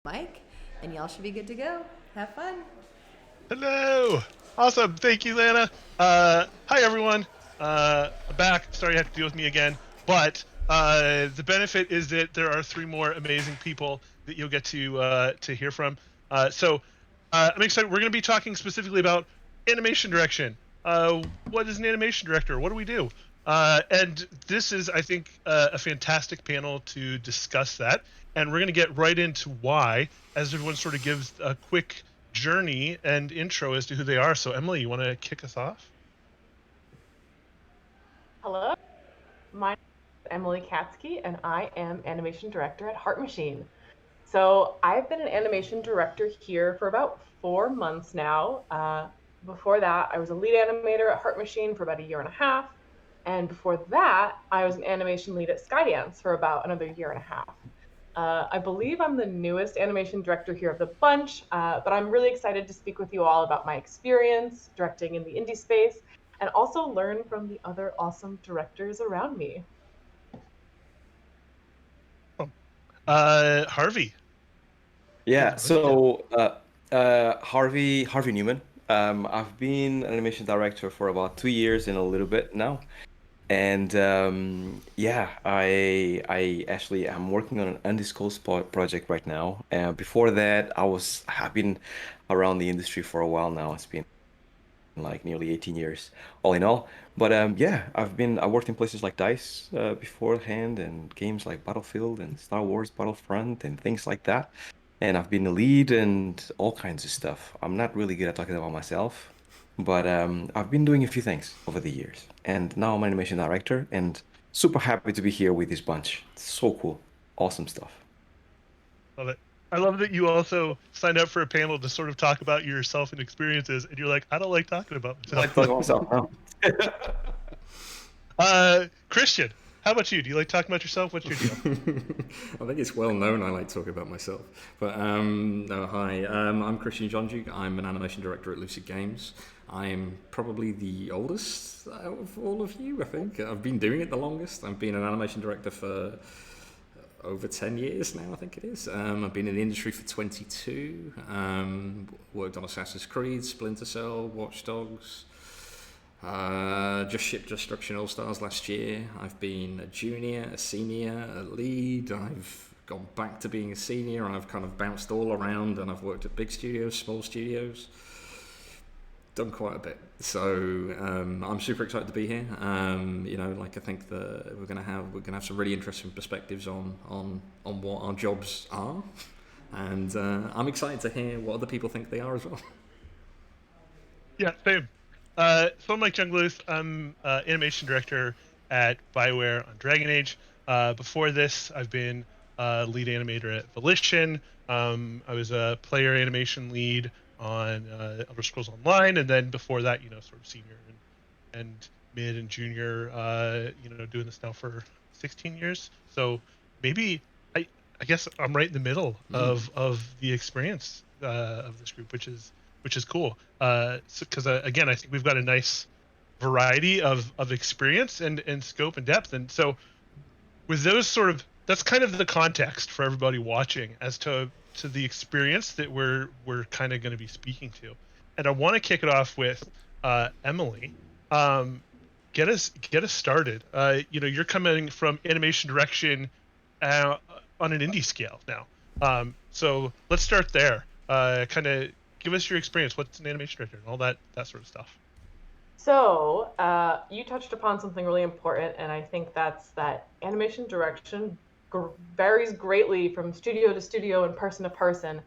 Mike, and y'all should be good to go. Have fun. Hello. Awesome. Thank you, Lana. Hi everyone. I'm back. Sorry you have to deal with me again. But the benefit is that there are three more amazing people that you'll get to hear from. I'm excited. We're going to be talking specifically about animation direction. What is an animation director? What do we do? And this is, I think, a fantastic panel to discuss that. And we're going to get right into why, as everyone sort of gives a quick journey and intro as to who they are. So, Emily, you want to kick us off? Hello, my name is Emily Katsky, and I am animation director at Heart Machine. So I've been an animation director here for about 4 months now. Before that, I was a lead animator at Heart Machine for about a year and a half. And before that, I was an animation lead at Skydance for about another year and a half. I believe I'm the newest animation director here of the bunch, but I'm really excited to speak with you all about my experience directing in the indie space and also learn from the other awesome directors around me. Oh. Harvey, take Yeah, it away. Yeah. Harvey Newman. I've been an animation director for about 2 years and a little bit now. And yeah, I actually am working on an undisclosed project right now. Before that, have been around the industry for a while now. It's been like nearly 18 years all in all. But yeah, I worked in places like DICE beforehand and games like Battlefield and Star Wars Battlefront and things like that. And I've been a lead and all kinds of stuff. I'm not really good at talking about myself, but I've been doing a few things over the years. And now I'm an animation director and super happy to be here with this bunch. It's so cool. Awesome stuff. Love it. I love that you also signed up for a panel to sort of talk about yourself and experiences, and you're like, I don't like talking about I like myself. talking about myself now. Christian, how about you? Do you like talking about yourself? What's your deal? I think it's well known I like talking about myself. But no, hi, I'm Christian Jonjuk. I'm an animation director at Lucid Games. I'm probably the oldest out of all of you, I think. I've been doing it the longest. I've been an animation director for over 10 years now, I think it is. I've been in the industry for 22. Worked on Assassin's Creed, Splinter Cell, Watch Dogs. Just shipped Destruction All Stars last year. I've been a junior, a senior, a lead. I've gone back to being a senior. I've kind of bounced all around, and I've worked at big studios, small studios. Done quite a bit, so I'm super excited to be here. I think that we're gonna have some really interesting perspectives on what our jobs are, and I'm excited to hear what other people think they are as well. Yeah, same. So I'm Mike Jungluth. I'm animation director at Bioware on Dragon Age. Before this, I've been lead animator at Volition. I was a player animation lead on Elder Scrolls Online, and then before that, sort of senior and mid and junior, doing this now for 16 years. So maybe I guess I'm right in the middle of the experience of this group, which is cool. Because again, I think we've got a nice variety of experience and scope and depth, and so with those that's kind of the context for everybody watching as to the experience that we're kind of going to be speaking to. And I want to kick it off with Emily. Um, get us started. You're coming from animation direction uh, on an indie scale now. So let's start there. Kind of give us your experience. What's an animation director and all that sort of stuff. So, you touched upon something really important, and I think that's that animation direction varies greatly from studio to studio and person to person.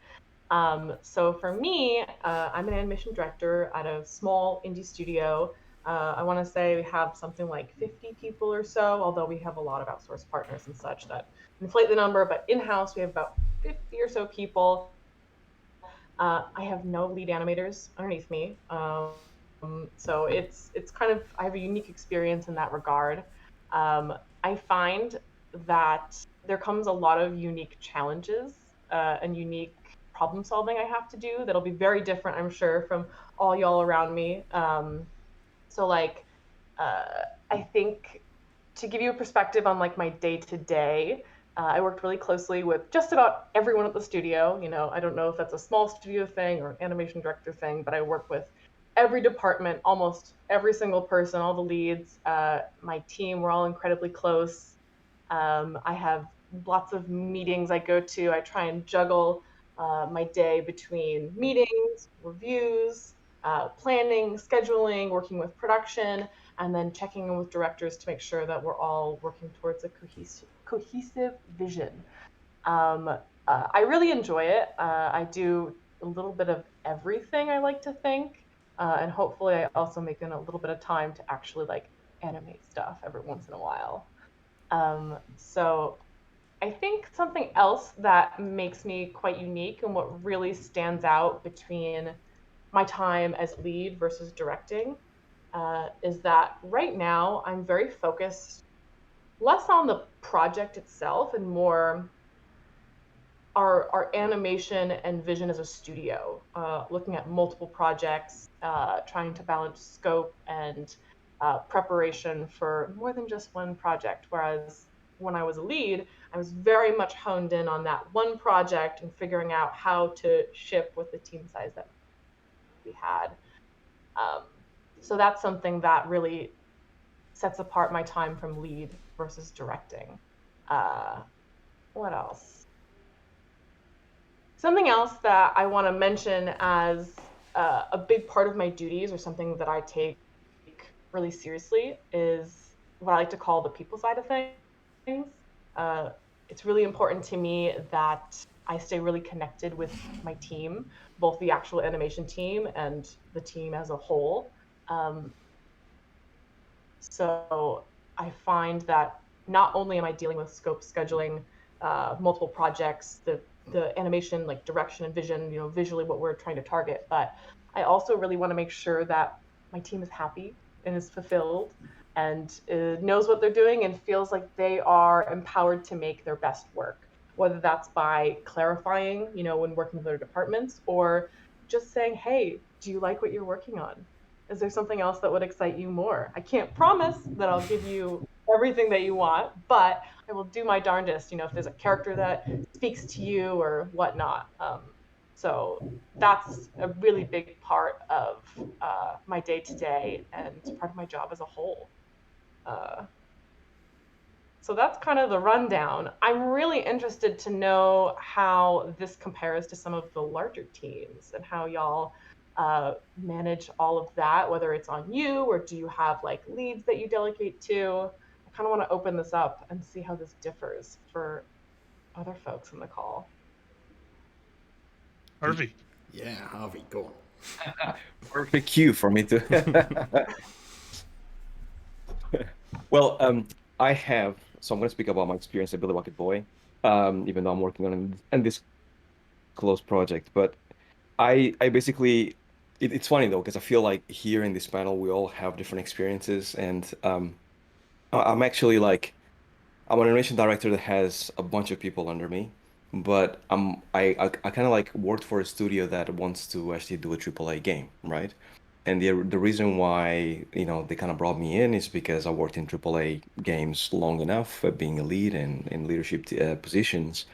So for me, I'm an animation director at a small indie studio. I want to say we have something like 50 people or so, although we have a lot of outsourced partners and such that inflate the number. But in-house, we have about 50 or so people. I have no lead animators underneath me, so it's kind of I have a unique experience in that regard. I find that there comes a lot of unique challenges and unique problem solving I have to do that'll be very different, I'm sure, from all y'all around me. So like, uh, I think to give you a perspective on like my day to day, I worked really closely with just about everyone at the studio. You know, I don't know if that's a small studio thing or an animation director thing, but I work with every department, almost every single person, all the leads. My team, we're all incredibly close. I have lots of meetings I go to. I try and juggle my day between meetings, reviews, planning, scheduling, working with production, and then checking in with directors to make sure that we're all working towards a cohesive vision. Um, I really enjoy it. I do a little bit of everything, I like to think, and hopefully I also make in a little bit of time to actually like animate stuff every once in a while. So I think something else that makes me quite unique and what really stands out between my time as lead versus directing is that right now I'm very focused less on the project itself and more our animation and vision as a studio, looking at multiple projects, trying to balance scope and preparation for more than just one project. Whereas when I was a lead, I was very much honed in on that one project and figuring out how to ship with the team size that we had. Um, so that's something that really sets apart my time from lead versus directing. Uh, what else? Something else that I want to mention as a big part of my duties or something that I take really seriously is what I like to call the people side of things. Uh, it's really important to me that I stay really connected with my team, both the actual animation team and the team as a whole. Um, so I find that not only am I dealing with scope scheduling, multiple projects, the animation like direction and vision, you know, visually what we're trying to target, but I also really want to make sure that my team is happy and is fulfilled and knows what they're doing and feels like they are empowered to make their best work, whether that's by clarifying, you know, when working with other departments or just saying, hey, do you like what you're working on? Is there something else that would excite you more? I can't promise that I'll give you everything that you want, but I will do my darndest, you know, if there's a character that speaks to you or whatnot. So that's a really big part of my day to day and part of my job as a whole. Uh, so that's kind of the rundown. I'm really interested to know how this compares to some of the larger teams and how y'all manage all of that, whether it's on you or do you have like leads that you delegate to? I kind of want to open this up and see how this differs for other folks in the call. Harvey. Yeah, Harvey, go on. Perfect cue for me to. Well, I have, so I'm going to speak about my experience at Billy Bucket Boy, even though I'm working on this close project. But I basically, it's funny though, because I feel like here in this panel, we all have different experiences. And I'm actually like, I'm an animation director that has a bunch of people under me, but I kind of like worked for a studio that wants to actually do a AAA game, right? And the reason why, you know, they kind of brought me in is because I worked in AAA games long enough, being a lead and in leadership positions,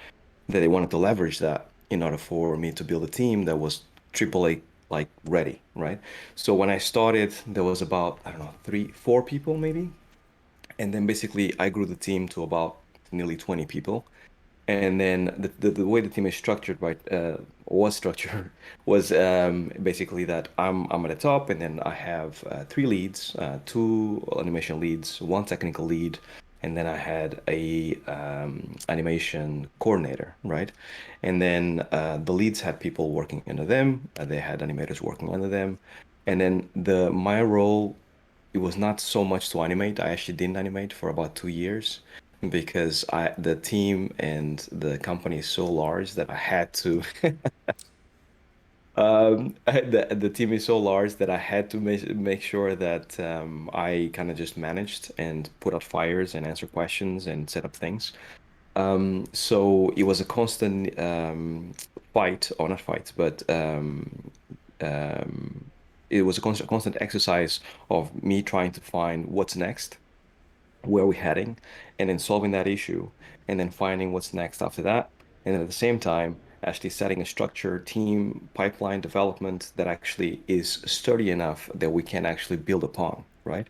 that they wanted to leverage that in order for me to build a team that was AAA like ready, right? So when I started, there was about, I don't know, 4 people maybe, and then basically I grew the team to about nearly 20 people. And then the way the team is structured, right, was structured was basically that I'm at the top, and then I have 3 leads, 2 animation leads, 1 technical lead, and then I had a animation coordinator, right? And then the leads had people working under them, they had animators working under them, and then my role, it was not so much to animate. I actually didn't animate for about 2 years because the team and the company is so large that I had to. The team is so large that I had to make sure that I kind of just managed and put out fires and answer questions and set up things. So it was a constant fight, or not fight, but it was a constant exercise of me trying to find what's next where we're heading, and then solving that issue, and then finding what's next after that. And then at the same time, actually setting a structured team pipeline development that actually is sturdy enough that we can actually build upon, right?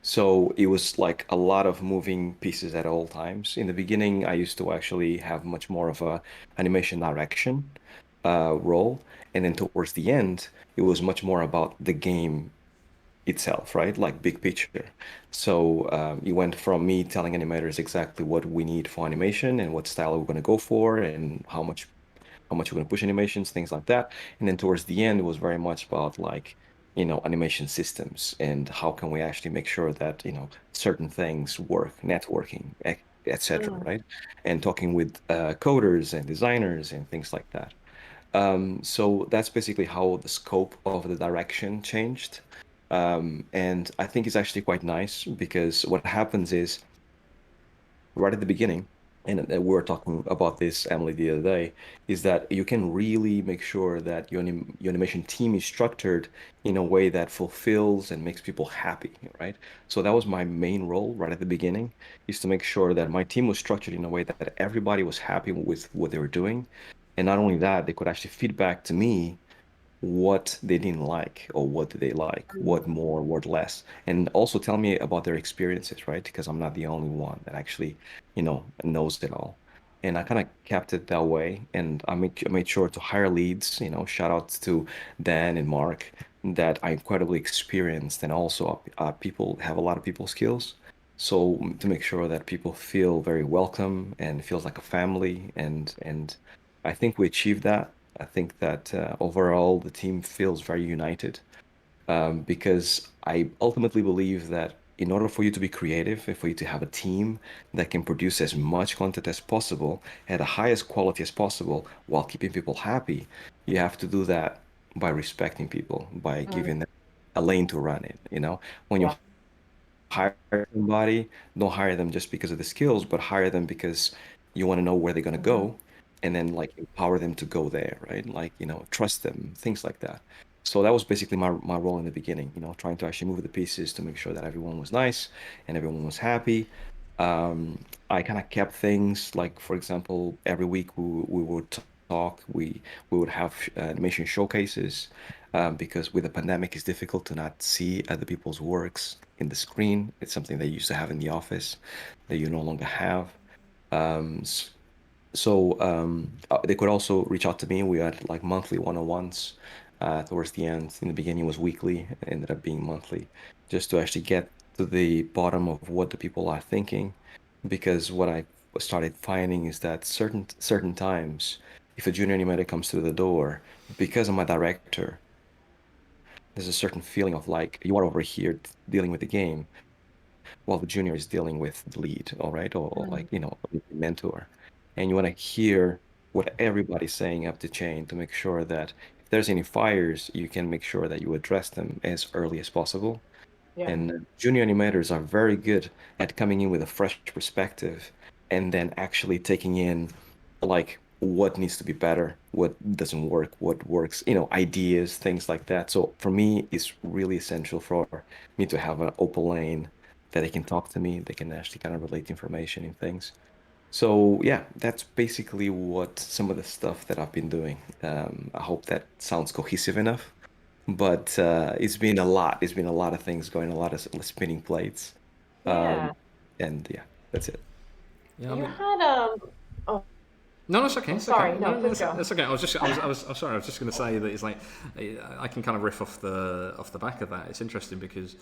So it was like a lot of moving pieces at all times. In the beginning, I used to actually have much more of a animation direction role, and then towards the end, it was much more about the game itself, right? Like big picture. So you went from me telling animators exactly what we need for animation and what style we're going to go for and how much we're going to push animations, things like that. And then towards the end, it was very much about like, animation systems and how can we actually make sure that, certain things work, networking, etc., Mm. right? And talking with coders and designers and things like that. So that's basically how the scope of the direction changed. And I think it's actually quite nice because what happens is right at the beginning, and we were talking about this, Emily, the other day, is that you can really make sure that your animation team is structured in a way that fulfills and makes people happy, right? So that was my main role right at the beginning, is to make sure that my team was structured in a way that everybody was happy with what they were doing. And not only that, they could actually feedback to me what they didn't like or what did they like, what more, what less, and also tell me about their experiences, right? Because I'm not the only one that actually, knows it all. And I kind of kept it that way, and I made sure to hire leads, shout out to Dan and Mark, that are incredibly experienced and also people have a lot of people skills. So to make sure that people feel very welcome and feels like a family, and I think we achieved that. I think that overall the team feels very united because I ultimately believe that in order for you to be creative and for you to have a team that can produce as much content as possible at the highest quality as possible while keeping people happy, you have to do that by respecting people, by Mm. giving them a lane to run in. When you Yeah. hire somebody, don't hire them just because of the skills, but hire them because you want to know where they're going to Hmm. go and then like empower them to go there, right? Like, trust them, things like that. So that was basically my role in the beginning, trying to actually move the pieces to make sure that everyone was nice and everyone was happy. I kind of kept things like, for example, every week we would talk, we would have animation showcases because with the pandemic, it's difficult to not see other people's works in the screen. It's something they used to have in the office that you no longer have. Um, s- they could also reach out to me. We had like monthly one-on-ones towards the end. In the beginning, it was weekly. It ended up being monthly, just to actually get to the bottom of what the people are thinking. Because what I started finding is that certain times, if a junior animator comes through the door, because I'm a director, there's a certain feeling of like you are over here dealing with the game while the junior is dealing with the lead, all right, or like Mm. the mentor, and you want to hear what everybody's saying up the chain to make sure that if there's any fires, you can make sure that you address them as early as possible. Yeah. And junior animators are very good at coming in with a fresh perspective and then actually taking in like what needs to be better, what doesn't work, what works, ideas, things like that. So for me, it's really essential for me to have an open lane that they can talk to me, they can actually kind of relate information and things. So yeah, that's basically what some of the stuff that I've been doing. I hope that sounds cohesive enough. But it's been a lot. It's been a lot of things going, a lot of spinning plates. Um, Yeah. and yeah, that's it. Yeah, I You mean, had oh, no, it's okay. oh, It's okay. sorry. No, No, no, please go. it's okay. I'm sorry. I was just going to say that it's like I can kind of riff off the back of that. It's interesting because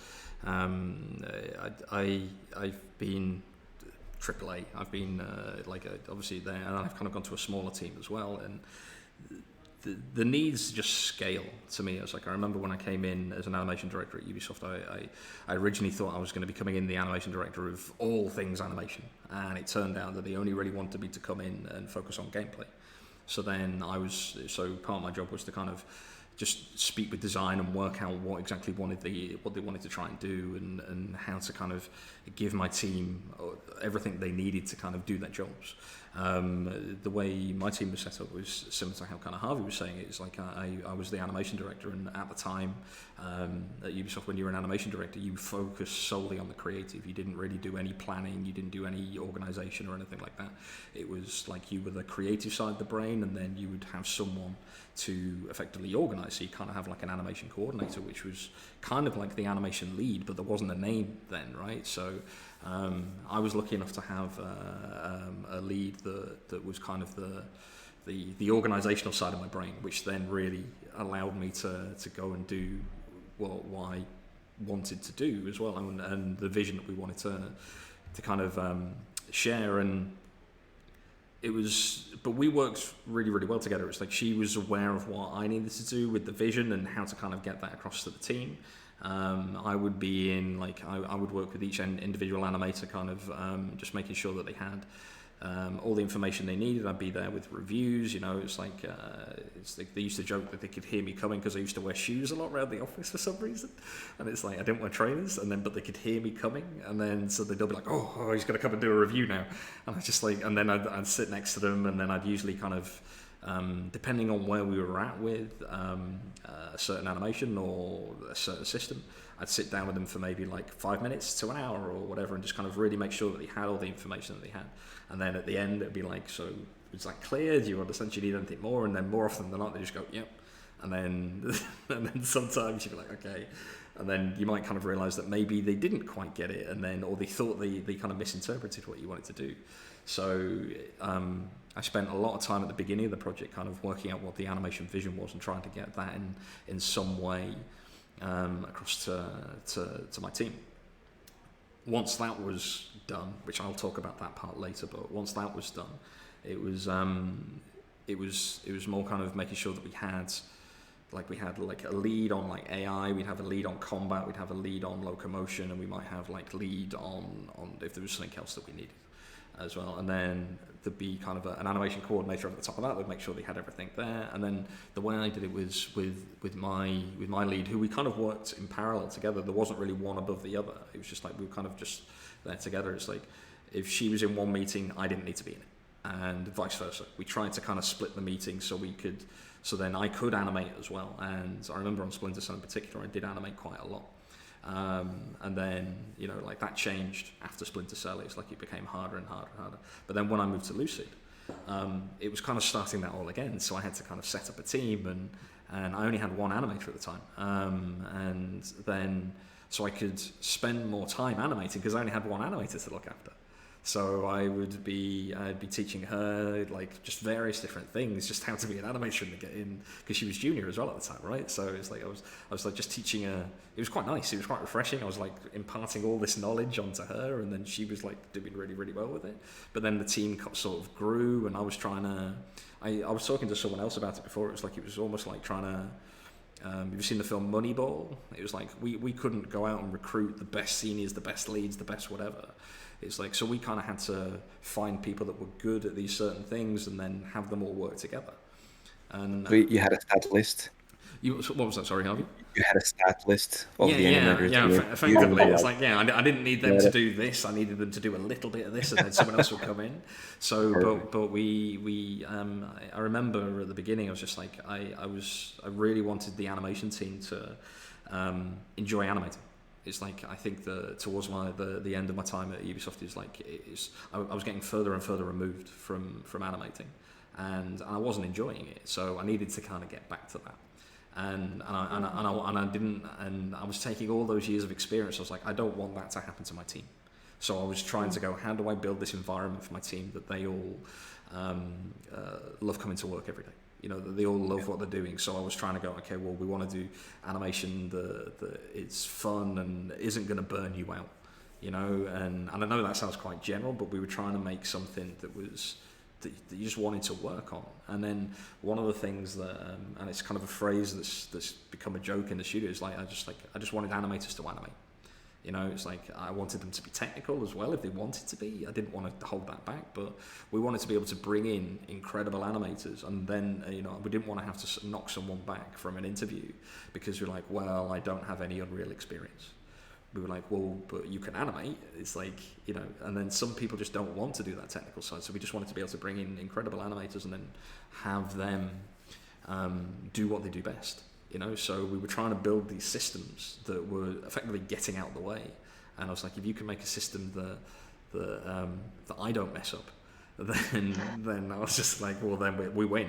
um, I've been AAA. I've been obviously there, and I've kind of gone to a smaller team as well. And the needs just scale to me. It's like I remember when I came in as an animation director at Ubisoft, I originally thought I was going to be coming in the animation director of all things animation, and it turned out that they only really wanted me to come in and focus on gameplay. So part of my job was to kind of just speak with design and work out what exactly what they wanted to try and do, and how to kind of give my team everything they needed to kind of do their jobs. The way my team was set up was similar to how kind of Harvey was saying it. It's like I was the animation director, and at the time at Ubisoft, when you were an animation director, you focused solely on the creative. You didn't really do any planning, you didn't do any organization or anything like that. It was like you were the creative side of the brain, and then you would have someone to effectively organize. So you kind of have like an animation coordinator, which was kind of like the animation lead, but there wasn't a name then, right? So I was lucky enough to have a lead that was kind of the organizational side of my brain, which then really allowed me to go and do what I wanted to do as well, and the vision that we wanted to kind of share. And it was, but we worked really, really well together. It's like she was aware of what I needed to do with the vision and how to kind of get that across to the team. I would be in, like, I would work with each individual animator, kind of just making sure that they had all the information they needed. I'd be there with reviews, you know. It's like they used to joke that they could hear me coming because I used to wear shoes a lot around the office for some reason, and it's like I didn't wear trainers, and then but they could hear me coming, and then so they'll be like, oh, he's gonna come and do a review now, and I just like, and then I'd sit next to them, and then I'd usually kind of depending on where we were at with a certain animation or a certain system, I'd sit down with them for maybe like 5 minutes to an hour or whatever, and just kind of really make sure that they had all the information that they had. And then at the end, it'd be like, so it's like clear, do you understand, do you need anything more? And then more often than not, they just go, yep. And then and then sometimes you'd be like, okay. And then you might kind of realize that maybe they didn't quite get it, and then, or they thought they kind of misinterpreted what you wanted to do. So I spent a lot of time at the beginning of the project kind of working out what the animation vision was and trying to get that in some way across to my team. Once that was done, which I'll talk about that part later, but once that was done, it was more kind of making sure that we had like a lead on like AI, we'd have a lead on combat, we'd have a lead on locomotion, and we might have like lead on if there was something else that we needed as well. And then there'd be kind of an animation coordinator at the top of that that would make sure they had everything there. And then the way I did it was with my lead, who we kind of worked in parallel together. There wasn't really one above the other. It was just like we were kind of just there together. It's like if she was in one meeting, I didn't need to be in it, and vice versa. We tried to kind of split the meeting so then I could animate as well. And I remember on Splinter Cell in particular, I did animate quite a lot. And then, you know, like that changed after Splinter Cell. It's like it became harder and harder and harder. But then when I moved to Lucid, it was kind of starting that all again. So I had to kind of set up a team, and I only had one animator at the time. And then, so I could spend more time animating because I only had one animator to look after. So I'd be teaching her like just various different things, just how to be an animator to get in, because she was junior as well at the time, right? So it's like I was like just teaching her. It was quite nice. It was quite refreshing. I was like imparting all this knowledge onto her, and then she was like doing really, really well with it. But then the team sort of grew, and I was trying to. I was talking to someone else about it before. It was like it was almost like trying to. You've seen the film Moneyball? It was like we couldn't go out and recruit the best seniors, the best leads, the best whatever. It's like, so we kind of had to find people that were good at these certain things and then have them all work together. And You had a stat list. What was that? Sorry, Harvey? You had a stat list of the animators. Effectively, it's like, I didn't need them to do this. I needed them to do a little bit of this, and then someone else would come in. So, but we I remember at the beginning, I was just like, I really wanted the animation team to enjoy animating. It's like, I think towards the end of my time at Ubisoft is like, I was getting further and further removed from animating, and I wasn't enjoying it. So I needed to kind of get back to that. And I didn't, and I was taking all those years of experience. I was like, I don't want that to happen to my team. So I was trying to go, how do I build this environment for my team that they all love coming to work every day? You know, that they all love what they're doing. So I was trying to go, okay, well, we want to do animation that it's fun and isn't going to burn you out, you know. And I know that sounds quite general, but we were trying to make something that was that you just wanted to work on. And then one of the things that, and it's kind of a phrase that's become a joke in the studio, is like I just wanted animators to animate. You know, it's like I wanted them to be technical as well if they wanted to be. I didn't want to hold that back, but we wanted to be able to bring in incredible animators, and then we didn't want to have to knock someone back from an interview because you're like, well, I don't have any Unreal experience, we were like, well, but you can animate. It's like, you know, and then some people just don't want to do that technical side. So we just wanted to be able to bring in incredible animators and then have them do what they do best. You know, so we were trying to build these systems that were effectively getting out of the way. And I was like, if you can make a system that I don't mess up, then I was just like, well, then we win.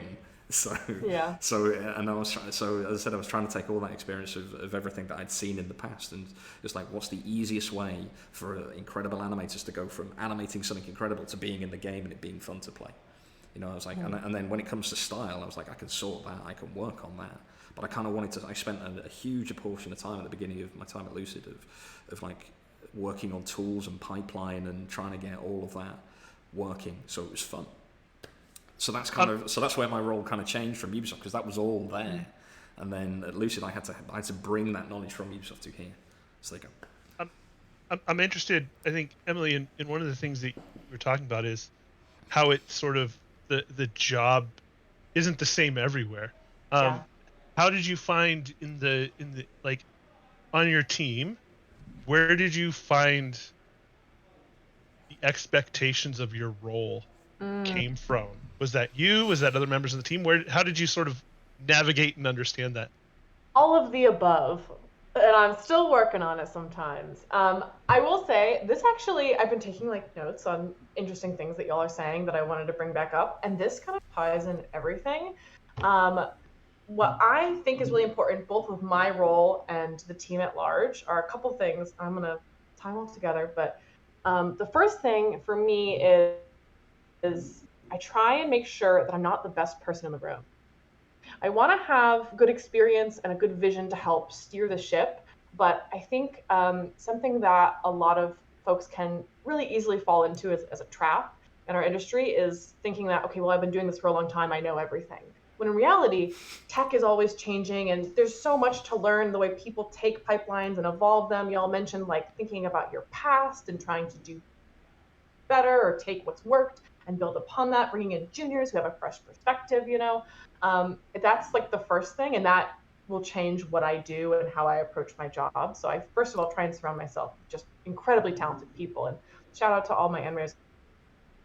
So and I was trying. So as I said, I was trying to take all that experience of everything that I'd seen in the past, and just like, what's the easiest way for incredible animators to go from animating something incredible to being in the game and it being fun to play. You know, I was like, and then when it comes to style, I was like, I can sort that, I can work on that. But I kind of wanted to. I spent a huge portion of time at the beginning of my time at Lucid of like working on tools and pipeline and trying to get all of that working, so it was fun. So that's that's where my role kind of changed from Ubisoft, because that was all there, and then at Lucid I had to bring that knowledge from Ubisoft to here. So there you go. I'm interested. I think, Emily, in one of the things that you were talking about is how it sort of the job isn't the same everywhere. How did you find in the like on your team? Where did you find the expectations of your role came from? Was that you? Was that other members of the team? How did you sort of navigate and understand that? All of the above, and I'm still working on it sometimes. I will say this actually, I've been taking like notes on interesting things that y'all are saying that I wanted to bring back up, and this kind of ties in everything. What I think is really important, both with my role and the team at large, are a couple things. I'm gonna tie them all together, but the first thing for me is I try and make sure that I'm not the best person in the room. I want to have good experience and a good vision to help steer the ship, but I think something that a lot of folks can really easily fall into as a trap in our industry is thinking that, okay, well, I've been doing this for a long time, I know everything. When in reality, tech is always changing and there's so much to learn, the way people take pipelines and evolve them. Y'all mentioned like thinking about your past and trying to do better or take what's worked and build upon that, bringing in juniors who have a fresh perspective, you know. That's like the first thing, and that will change what I do and how I approach my job. So I first of all try and surround myself with just incredibly talented people, and shout out to all my animators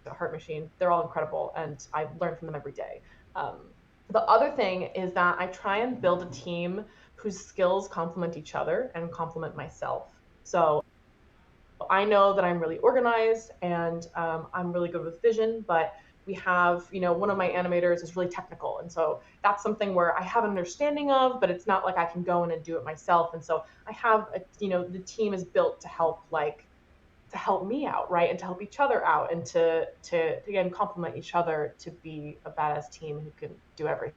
at Heart Machine. They're all incredible and I learn from them every day. The other thing is that I try and build a team whose skills complement each other and complement myself. So I know that I'm really organized and I'm really good with vision, but we have, you know, one of my animators is really technical. And so that's something where I have an understanding of, but it's not like I can go in and do it myself. And so I have, the team is built to help me out, right? And to help each other out and to again, complement each other to be a badass team who can do everything.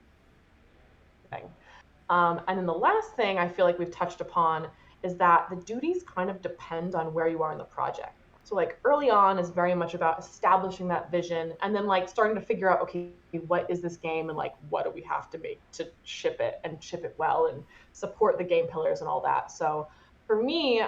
And then the last thing I feel like we've touched upon is that the duties kind of depend on where you are in the project. So like early on is very much about establishing that vision and then like starting to figure out, okay, what is this game and like what do we have to make to ship it and ship it well and support the game pillars and all that. So for me,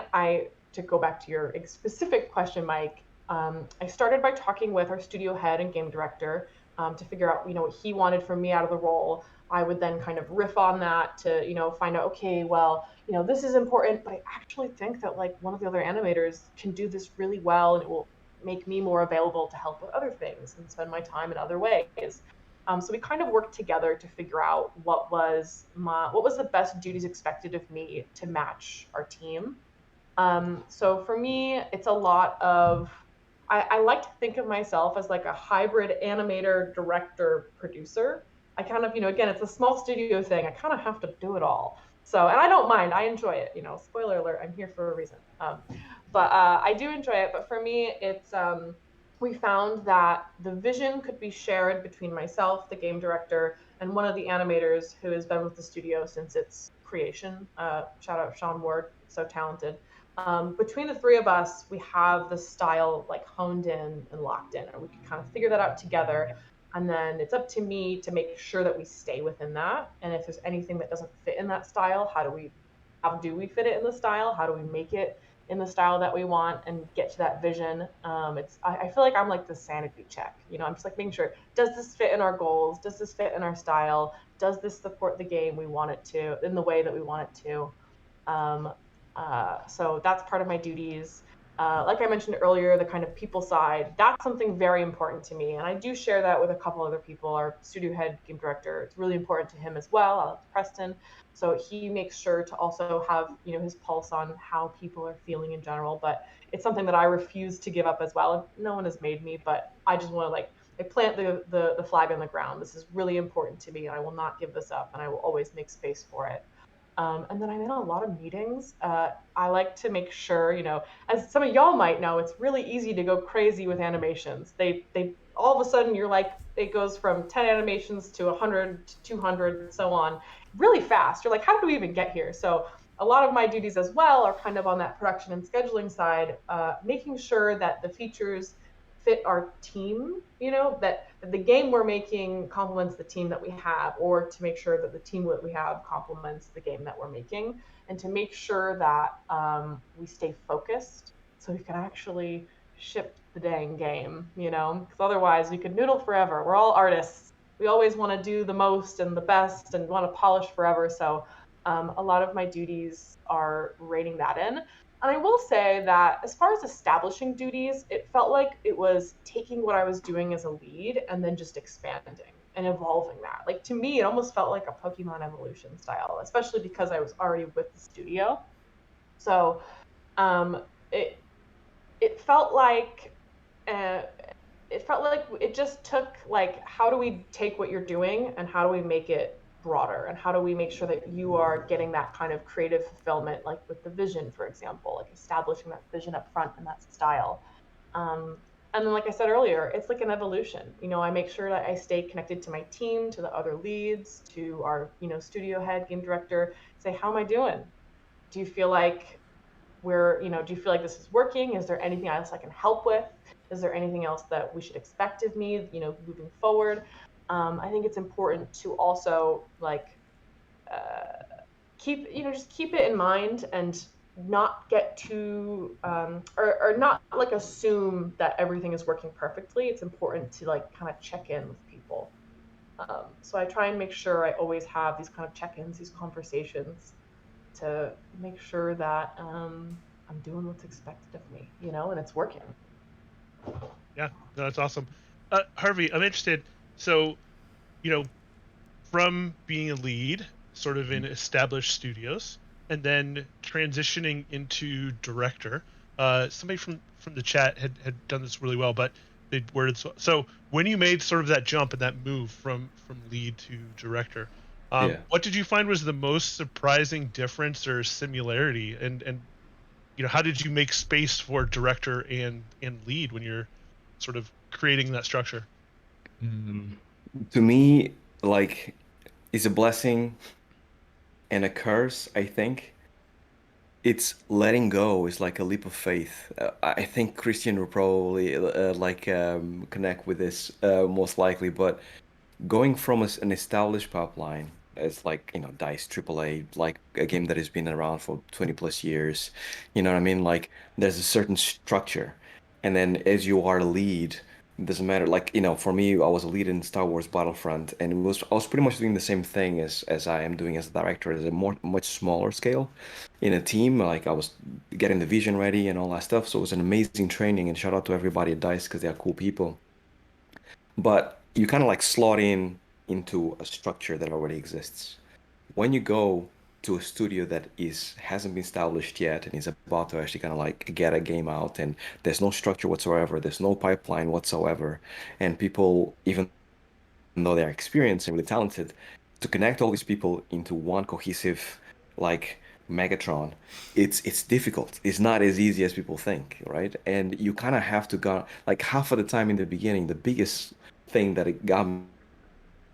to go back to your specific question, Mike, I started by talking with our studio head and game director to figure out, what he wanted from me out of the role. I would then kind of riff on that to, find out, okay, well, this is important, but I actually think that like one of the other animators can do this really well and it will make me more available to help with other things and spend my time in other ways. So we kind of worked together to figure out what was the best duties expected of me to match our team. So for me, it's a lot of, I like to think of myself as like a hybrid animator, director, producer. I kind of, again, it's a small studio thing. I kind of have to do it all. So, and I don't mind, I enjoy it, spoiler alert, I'm here for a reason. But I do enjoy it. But for me, it's, we found that the vision could be shared between myself, the game director, and one of the animators who has been with the studio since its creation. Shout out Sean Ward, so talented. Between the three of us, we have the style like honed in and locked in, and we can kind of figure that out together. And then it's up to me to make sure that we stay within that. And if there's anything that doesn't fit in that style, how do we fit it in the style? How do we make it in the style that we want and get to that vision? I feel like I'm like the sanity check. I'm just like making sure, does this fit in our goals? Does this fit in our style? Does this support the game we want it to in the way that we want it to? So that's part of my duties. Like I mentioned earlier, the kind of people side, that's something very important to me. And I do share that with a couple other people. Our studio head game director, it's really important to him as well, Alex Preston. So he makes sure to also have, his pulse on how people are feeling in general. But it's something that I refuse to give up as well. No one has made me, but I just want to I plant the flag on the ground. This is really important to me, and I will not give this up, and I will always make space for it. And then I'm in a lot of meetings. I like to make sure, as some of y'all might know, it's really easy to go crazy with animations. They all of a sudden you're like, it goes from 10 animations to 100 to 200 and so on really fast. You're like, how did we even get here? So a lot of my duties as well are kind of on that production and scheduling side, making sure that the features fit our team, that the game we're making complements the team that we have, or to make sure that the team that we have complements the game that we're making, and to make sure that we stay focused so we can actually ship the dang game, because otherwise we could noodle forever. We're all artists. We always want to do the most and the best and want to polish forever. So a lot of my duties are reining that in. And I will say that as far as establishing duties, it felt like it was taking what I was doing as a lead and then just expanding and evolving that. Like, to me, it almost felt like a Pokemon evolution style, especially because I was already with the studio. So it it felt like uh, it just took, like, how do we take what you're doing and how do we make it broader, and how do we make sure that you are getting that kind of creative fulfillment, like with the vision, for example, like establishing that vision up front and that style. And then, like I said earlier, it's like an evolution. I make sure that I stay connected to my team, to the other leads, to our studio head, game director. Say, how am I doing? Do you feel like do you feel like this is working? Is there anything else I can help with? Is there anything else that we should expect of me, moving forward? I think it's important to also just keep it in mind and not get too or not assume that everything is working perfectly. It's important to kind of check in with people. So I try and make sure I always have these kind of check-ins, these conversations, to make sure that I'm doing what's expected of me, and it's working. Yeah, no, that's awesome. Harvey, I'm interested. So, from being a lead, sort of in established studios, and then transitioning into director. Somebody from the chat had done this really well, but they worded so when you made sort of that jump and that move from lead to director, what did you find was the most surprising difference or similarity, and how did you make space for director and lead when you're sort of creating that structure? To me, like, it's a blessing and a curse, I think. It's letting go is like a leap of faith. I think Christian will probably connect with this most likely, but going from an established pipeline as DICE AAA, like a game that has been around for 20 plus years, you know what I mean? Like, there's a certain structure, and then as you are a lead, it doesn't matter. Like, for me, I was a lead in Star Wars Battlefront, and I was pretty much doing the same thing as I am doing as a director, as a much smaller scale in a team. Like, I was getting the vision ready and all that stuff. So it was an amazing training, and shout out to everybody at DICE because they are cool people. But you kind of slot into a structure that already exists. When you go to a studio that hasn't been established yet and is about to actually kind of get a game out, and there's no structure whatsoever, there's no pipeline whatsoever, and people, even though they're experienced and really talented, to connect all these people into one cohesive Megatron, it's difficult. It's not as easy as people think, right? And you kind of have to go half of the time in the beginning. The biggest thing that it got me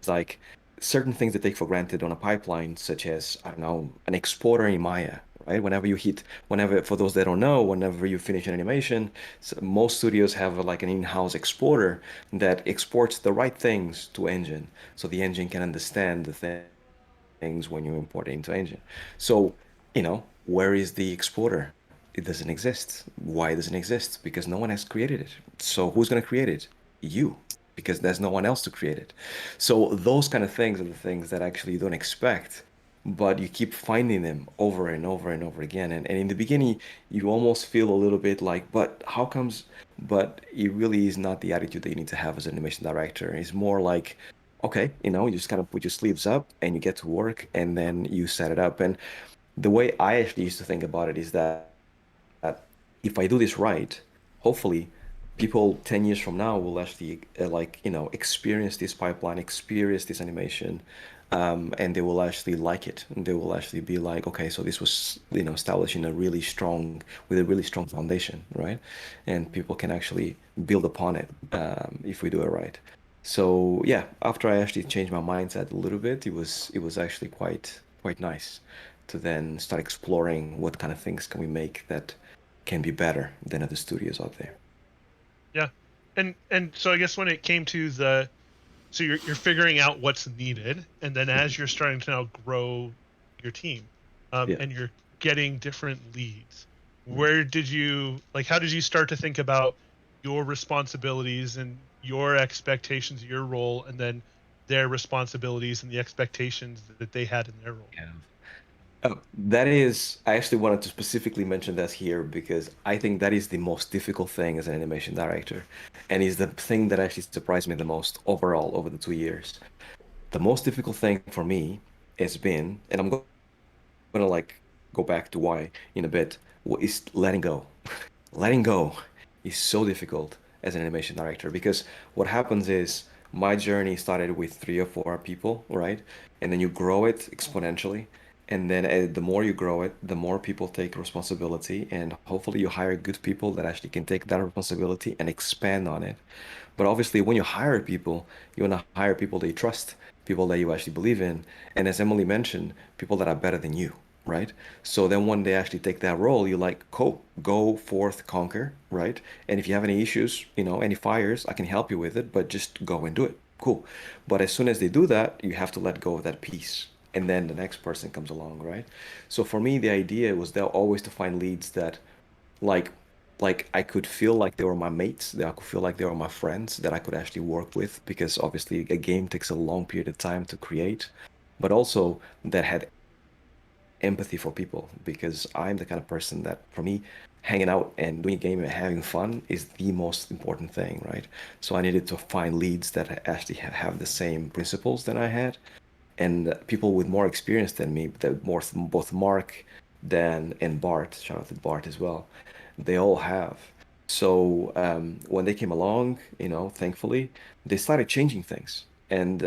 is certain things that take for granted on a pipeline, such as, I don't know, an exporter in Maya, right? For those that don't know, whenever you finish an animation, so most studios have an in-house exporter that exports the right things to engine, so the engine can understand the things when you import it into engine. So, where is the exporter? It doesn't exist. Why doesn't it exist? Because no one has created it. So who's going to create it? You. Because there's no one else to create it. So those kind of things are the things that actually you don't expect but you keep finding them over and over and over again. And in the beginning, you almost feel a little bit like, but how comes? But it really is not the attitude that you need to have as an animation director. It's more like, okay, you just kind of put your sleeves up and you get to work and then you set it up. And the way I actually used to think about it is that if I do this right, hopefully people 10 years from now will actually experience this pipeline, experience this animation, and they will actually like it. And they will actually be like, okay, so this was, established in a really strong, with a really strong foundation, right? And people can actually build upon it if we do it right. So yeah, after I actually changed my mindset a little bit, it was actually quite nice to then start exploring what kind of things can we make that can be better than other studios out there. Yeah. And so I guess when it came to the, so you're figuring out what's needed, and then as you're starting to now grow your team, Yeah. and you're getting different leads, where did you, like, how did you start to think about your responsibilities and your expectations, your role, and then their responsibilities and the expectations that they had in their role? Yeah. Oh, that is, I actually wanted to specifically mention that here because I think that is the most difficult thing as an animation director, and is the thing that actually surprised me the most overall over the 2 years. The most difficult thing for me has been, and I'm gonna like go back to why in a bit, is letting go. Letting go is so difficult as an animation director because what happens is my journey started with 3 or 4 people, right? And then you grow it exponentially. And then the more you grow it, the more people take responsibility, and hopefully you hire good people that actually can take that responsibility and expand on it. But obviously, when you hire people, you want to hire people that you trust, people that you actually believe in, and as Emily mentioned, people that are better than you, right? So then when they actually take that role, you like, cool, go forth, conquer, right? And if you have any issues, any fires, I can help you with it, but just go and do it. Cool. But as soon as they do that, you have to let go of that piece. And then the next person comes along, right? So for me, the idea was that always to find leads that like I could feel like they were my mates, that I could feel like they were my friends, that I could actually work with, because obviously a game takes a long period of time to create, but also that had empathy for people, because I'm the kind of person that, for me, hanging out and doing a game and having fun is the most important thing, right? So I needed to find leads that actually have the same principles that I had, and people with more experience than me, that more both Mark, Dan, and Bart. Shout out to Bart as well. They all have. So when they came along, thankfully, they started changing things. And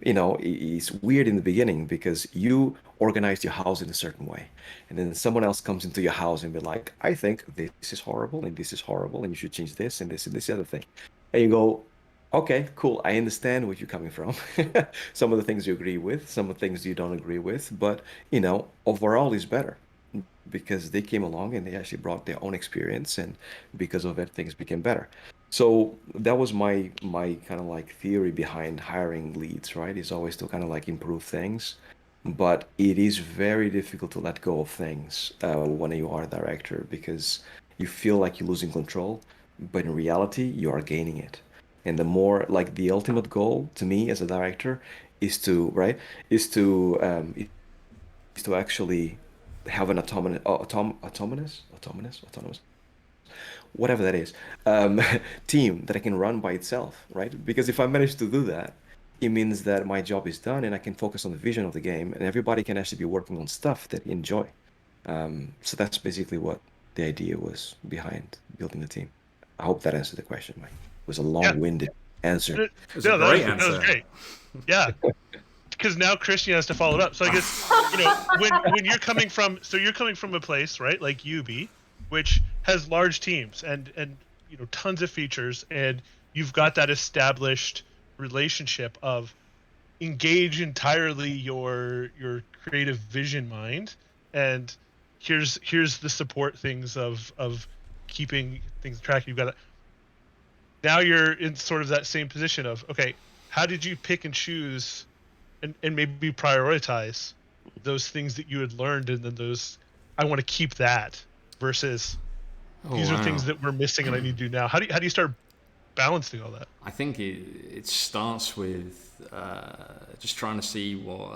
it's weird in the beginning because you organized your house in a certain way, and then someone else comes into your house and be like, "I think this is horrible, and this is horrible, and you should change this and this other thing," and you go, okay, cool. I understand where you're coming from. Some of the things you agree with, some of the things you don't agree with, but overall is better because they came along and they actually brought their own experience, and because of it, things became better. So that was my kind of like theory behind hiring leads, right? Is always to kind of like improve things, but it is very difficult to let go of things when you are a director because you feel like you're losing control, but in reality, you are gaining it. And the more like the ultimate goal to me as a director is to right is to actually have an autonomous whatever that is, team that I can run by itself, right? Because if I manage to do that, it means that my job is done and I can focus on the vision of the game, and everybody can actually be working on stuff that they enjoy. So that's basically what the idea was behind building the team. I hope that answered the question, Mike. It was a Yeah. long-winded answer. It was a No, great that was answer. great. Yeah. Because now Christian has to follow it up. So I guess when you're coming from, so you're coming from a place, right, like UB, which has large teams and tons of features, and you've got that established relationship of engage entirely your creative vision mind, and here's the support things of keeping things track. You've got to, now you're in sort of that same position of, okay, how did you pick and choose and maybe prioritize those things that you had learned, and then those, I want to keep that, versus Oh, these are wow. things that we're missing and I need to do now. How do you start balancing all that? I think it starts with just trying to see what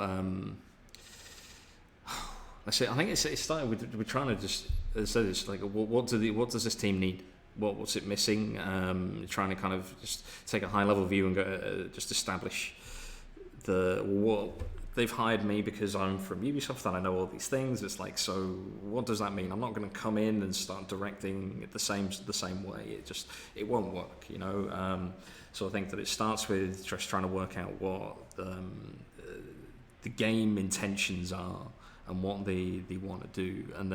That's it. I think it started with we're trying to just, as I said, it's like what does this team need? What's it missing? Trying to kind of just take a high level view and go just establish what they've hired me because I'm from Ubisoft and I know all these things. It's like, so what does that mean? I'm not going to come in and start directing it the same way. It won't work, you know. So I think that it starts with just trying to work out what the game intentions are and what they want to do, and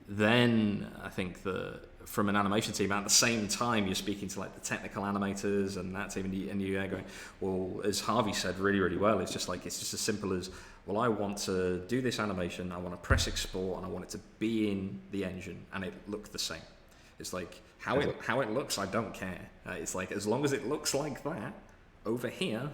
then I think that from an animation team, at the same time you're speaking to like the technical animators and that team, and you're going, well, as Harvey said really well, it's just as simple as, well, I want to do this animation, I want to press export, and I want it to be in the engine and it look the same. It's like how it looks, I don't care. It's like, as long as it looks like that over here,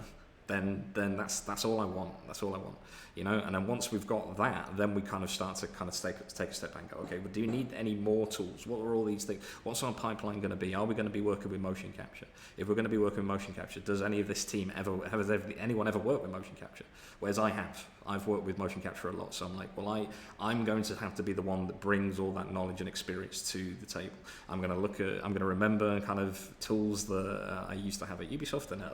then that's all I want. That's all I want, you know. And then once we've got that, then we kind of start to take a step back and go, okay, well, do you need any more tools? What are all these things? What's our pipeline going to be? Are we going to be working with motion capture? If we're going to be working with motion capture, does any of this team has anyone ever worked with motion capture? Whereas I've worked with motion capture a lot, so I'm like, well, I'm going to have to be the one that brings all that knowledge and experience to the table. I'm going to remember kind of tools that I used to have at Ubisoft and at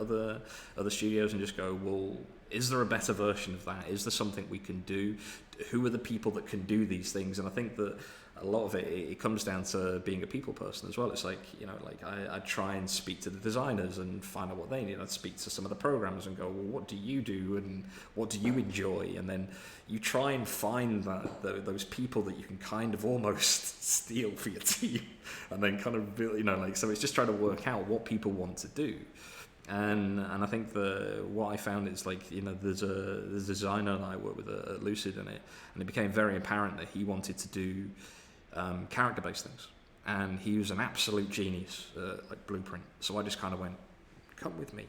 other studios, and just go, well, is there a better version of that? Is there something we can do? Who are the people that can do these things? And I think that a lot of it comes down to being a people person as well. It's like, you know, like I try and speak to the designers and find out what they need. I'd speak to some of the programmers and go, well, what do you do and what do you enjoy? And then you try and find those people that you can kind of almost steal for your team, and then kind of build, you know, like, so it's just trying to work out what people want to do. And I think what I found is, like, you know, there's a designer that I work with at Lucid and it became very apparent that he wanted to do character-based things, and he was an absolute genius, like Blueprint. So I just kind of went, come with me.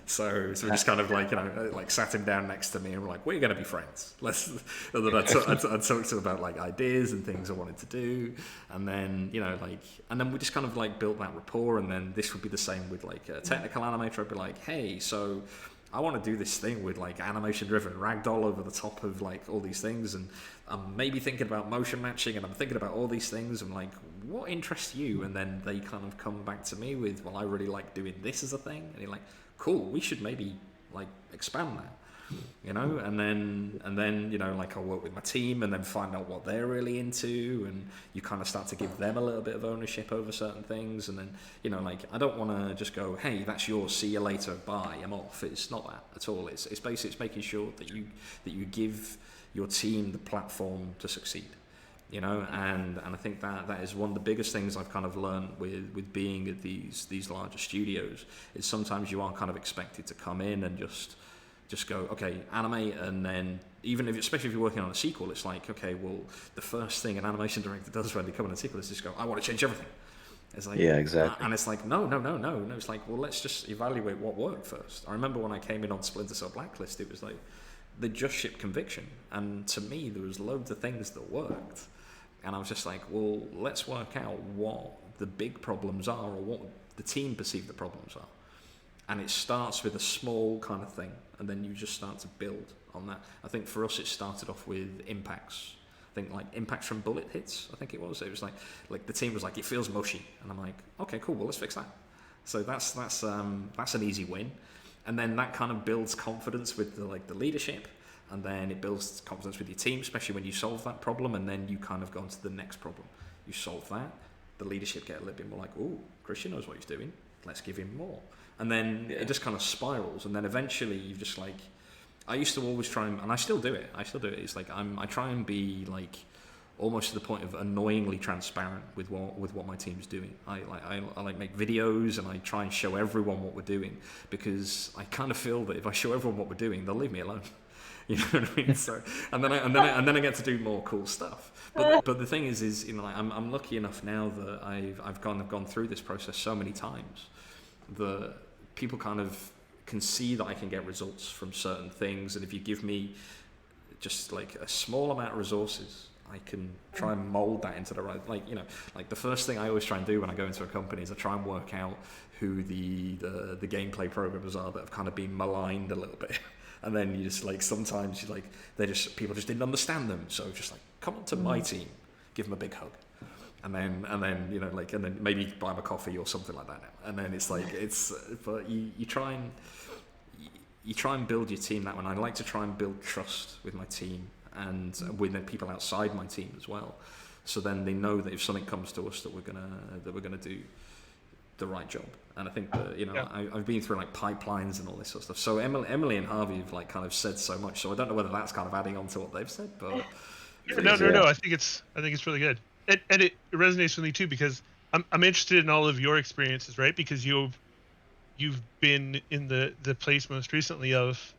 So we just kind of, like, you know, like sat him down next to me and we're like, we're going to be friends. And then I talked to him about like ideas and things I wanted to do, and then, you know, like, and then we just kind of like built that rapport. And then this would be the same with like a technical animator. I'd be like, hey, so I want to do this thing with like animation driven ragdoll over the top of like all these things, and I'm maybe thinking about motion matching, and I'm thinking about all these things. I'm like, what interests you? And then they kind of come back to me with, well, I really like doing this as a thing. And you're like, cool, we should maybe like expand that, you know. And then you know, like, I'll work with my team and then find out what they're really into, and you kind of start to give them a little bit of ownership over certain things. And then, you know, like, I don't want to just go, hey, that's yours, see you later, bye, I'm off. It's not that at all. It's basically, it's making sure that you give your team the platform to succeed, you know. And I think that is one of the biggest things I've kind of learned with being at these larger studios, is sometimes you are kind of expected to come in and just go, okay, animate, and then especially if you're working on a sequel, it's like, okay, well, the first thing an animation director does when they come on a sequel is just go, I want to change everything. It's like, yeah, exactly. And it's like, no. It's like, well, let's just evaluate what worked first. I remember when I came in on Splinter Cell Blacklist, it was like, they just shipped Conviction, and to me there was loads of things that worked, and I was just like, well, let's work out what the big problems are, or what the team perceive the problems are. And it starts with a small kind of thing, and then you just start to build on that. I think for us it started off with impacts. I think like impacts from bullet hits, I think it was like the team was like, it feels mushy, and I'm like, okay, cool, well, let's fix that. So that's an easy win. And then that kind of builds confidence with the leadership, and then it builds confidence with your team, especially when you solve that problem, and then you kind of go on to the next problem. You solve that, the leadership get a little bit more like, oh, Christian knows what he's doing, let's give him more. And then it just kind of spirals, and then eventually you've just like, I used to always try and I still do it. It's like I try and be like almost to the point of annoyingly transparent with what my team's doing. I like make videos, and I try and show everyone what we're doing, because I kind of feel that if I show everyone what we're doing, they'll leave me alone. You know what I mean? So, and then I get to do more cool stuff. But the thing is, you know, like, I'm lucky enough now that I've gone through this process so many times that people kind of can see that I can get results from certain things, and if you give me just like a small amount of resources, I can try and mold that into the right, like, you know, like the first thing I always try and do when I go into a company is I try and work out who the gameplay programmers are that have kind of been maligned a little bit. And then you just like sometimes you like people just didn't understand them, so just like come on to my team, give them a big hug, and then you know like and then maybe buy them a coffee or something like that. And then it's like but you try and build your team that way. And I like to try and build trust with my team and with the people outside my team as well. So then they know that if something comes to us that we're gonna do the right job. And I think that I've been through like pipelines and all this sort of stuff. So Emily and Harvey have like kind of said so much. So I don't know whether that's kind of adding on to what they've said, but No. I think it's really good, and it resonates with me too because I'm interested in all of your experiences, right? Because you've been in the place most recently of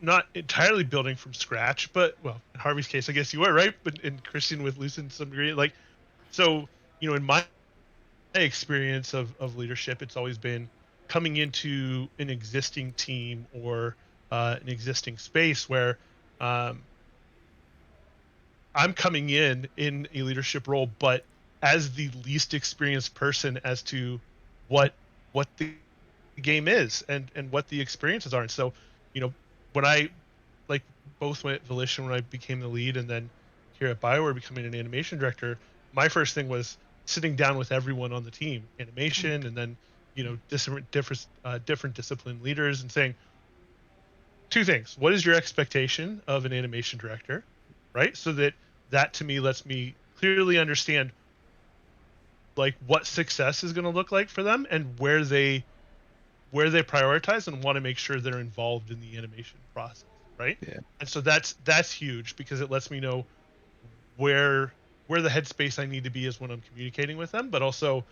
not entirely building from scratch, but well, in Harvey's case, I guess you were, right? But in Christian with Lucid to some degree, like, so in my experience of leadership, it's always been coming into an existing team or an existing space where I'm coming in a leadership role, but as the least experienced person as to what the game is and what the experiences are. And so, when I like both went Volition when I became the lead, and then here at BioWare becoming an animation director, my first thing was sitting down with everyone on the team, animation, and then different discipline leaders, and saying two things: what is your expectation of an animation director, right? So that to me lets me clearly understand like what success is going to look like for them and where they prioritize and want to make sure they're involved in the animation process, right? Yeah. And so that's huge because it lets me know where the headspace I need to be is when I'm communicating with them, but also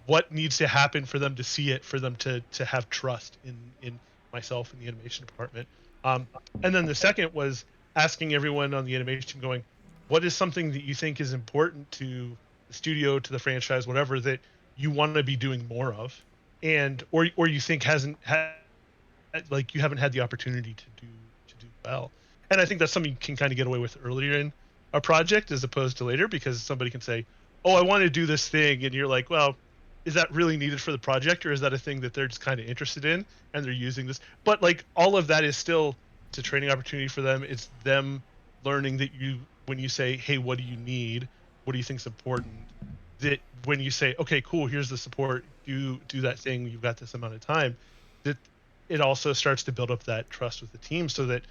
what needs to happen for them to see it, for them to have trust in myself in the animation department. And then the second was asking everyone on the animation, going, what is something that you think is important to the studio, to the franchise, whatever, that you want to be doing more of, and or you think hasn't had, like, you haven't had the opportunity to do well. And I think that's something you can kind of get away with earlier in a project as opposed to later, because somebody can say, oh, I want to do this thing, and you're like, well, is that really needed for the project, or is that a thing that they're just kind of interested in and they're using this? But like all of that is still, it's a training opportunity for them. It's them learning that when you say, hey, what do you need, what do you think is important, that when you say, okay, cool, here's the support, do that thing, you've got this amount of time, that it also starts to build up that trust with the team, so that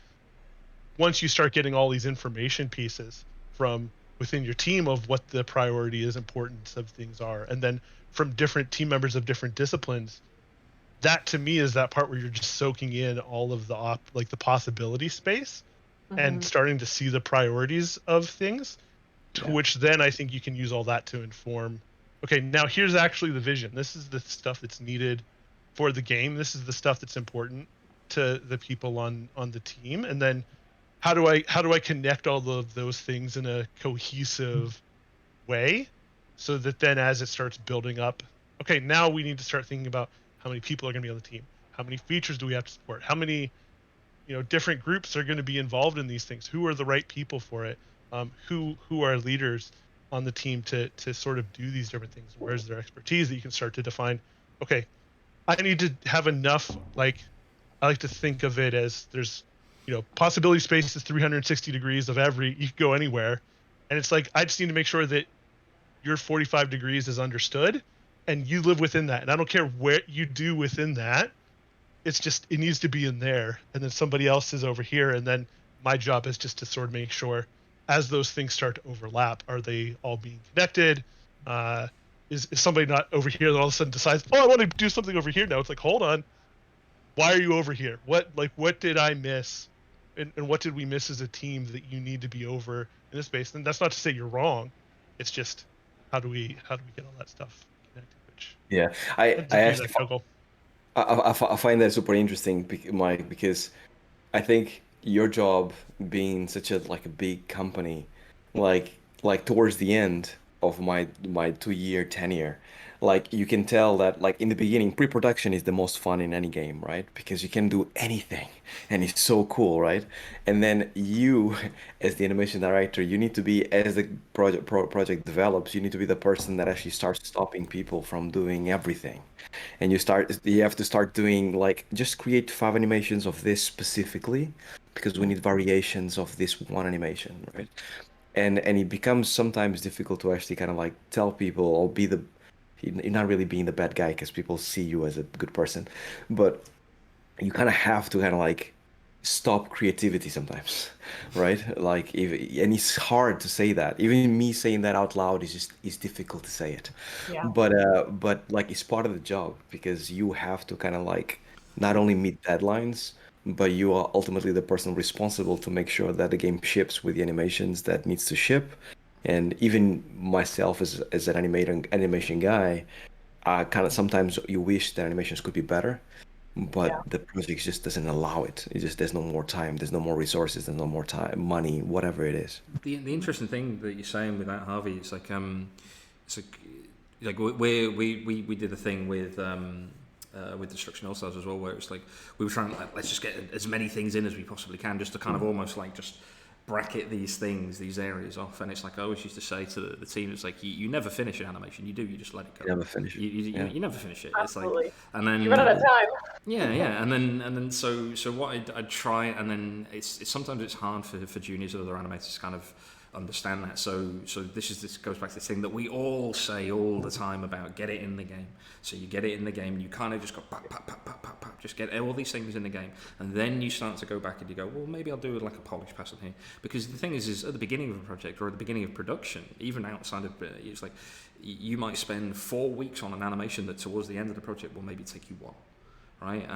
once you start getting all these information pieces from within your team of what the priority is, importance of things are, and then from different team members of different disciplines, that to me is that part where you're just soaking in all of the the possibility space and starting to see the priorities of things, to which then I think you can use all that to inform, okay, now here's actually the vision. This is the stuff that's needed for the game. This is the stuff that's important to the people on the team. And then how do I connect all of those things in a cohesive way, so that then as it starts building up, okay, now we need to start thinking about how many people are going to be on the team, how many features do we have to support, how many different groups are going to be involved in these things, who are the right people for it, who are leaders on the team to sort of do these different things, where's their expertise, that you can start to define, okay, I need to have enough, like, I like to think of it as there's possibility space is 360 degrees of you can go anywhere, and it's like I just need to make sure that your 45 degrees is understood and you live within that, and I don't care where you do within that, it's just it needs to be in there, and then somebody else is over here, and then my job is just to sort of make sure as those things start to overlap, are they all being connected? Is somebody not over here that all of a sudden decides, oh, I want to do something over here now? It's like, hold on, why are you over here? What did I miss, and what did we miss as a team that you need to be over in this space? And that's not to say you're wrong. It's just how do we get all that stuff connected? Which Yeah, I actually struggle. I find that super interesting, Mike, because I think your job being such a big company, like towards the end, of my 2 year tenure. Like you can tell that like in the beginning, pre-production is the most fun in any game, right? Because you can do anything and it's so cool, right? And then you, as the animation director, you need to be as the project develops, you need to be the person that actually starts stopping people from doing everything. And you have to start doing like just create 5 animations of this specifically because we need variations of this one animation, right? And it becomes sometimes difficult to actually kind of like tell people or be the you're not really being the bad guy because people see you as a good person, but you kind of have to kind of like stop creativity sometimes, right? Like if and it's hard to say that. Even me saying that out loud is just it's difficult to say it. Yeah. But like it's part of the job because you have to kind of like not only meet deadlines, but you are ultimately the person responsible to make sure that the game ships with the animations that needs to ship. And even myself as an animation guy, I kind of sometimes you wish that animations could be better, but Yeah. the project just doesn't allow it. It just there's no more time, there's no more resources, there's no more time, money, whatever it is. The interesting thing that you're saying with that, Harvey, it's like we did a thing with Destruction All Stars as well, where it's like we were trying like, let's just get as many things in as we possibly can, just to kind of almost like just bracket these things, these areas off. And it's like I always used to say to the team, it's like you never finish an animation, you just let it go. You never finish it. Yeah. You never finish it. Absolutely. It's like, and then You run out of time. yeah, and then so what I'd try, and then it's sometimes it's hard for juniors or other animators to kind of understand that. So this goes back to this thing that we all say all the time about get it in the game. So you get it in the game, and you kind of just go pop, just get all these things in the game, and then you start to go back and you go, well, maybe I'll do like a polish pass on here, because the thing is at the beginning of a project or at the beginning of production, even outside of it's like you might spend 4 weeks on an animation that towards the end of the project will maybe take you one. Right,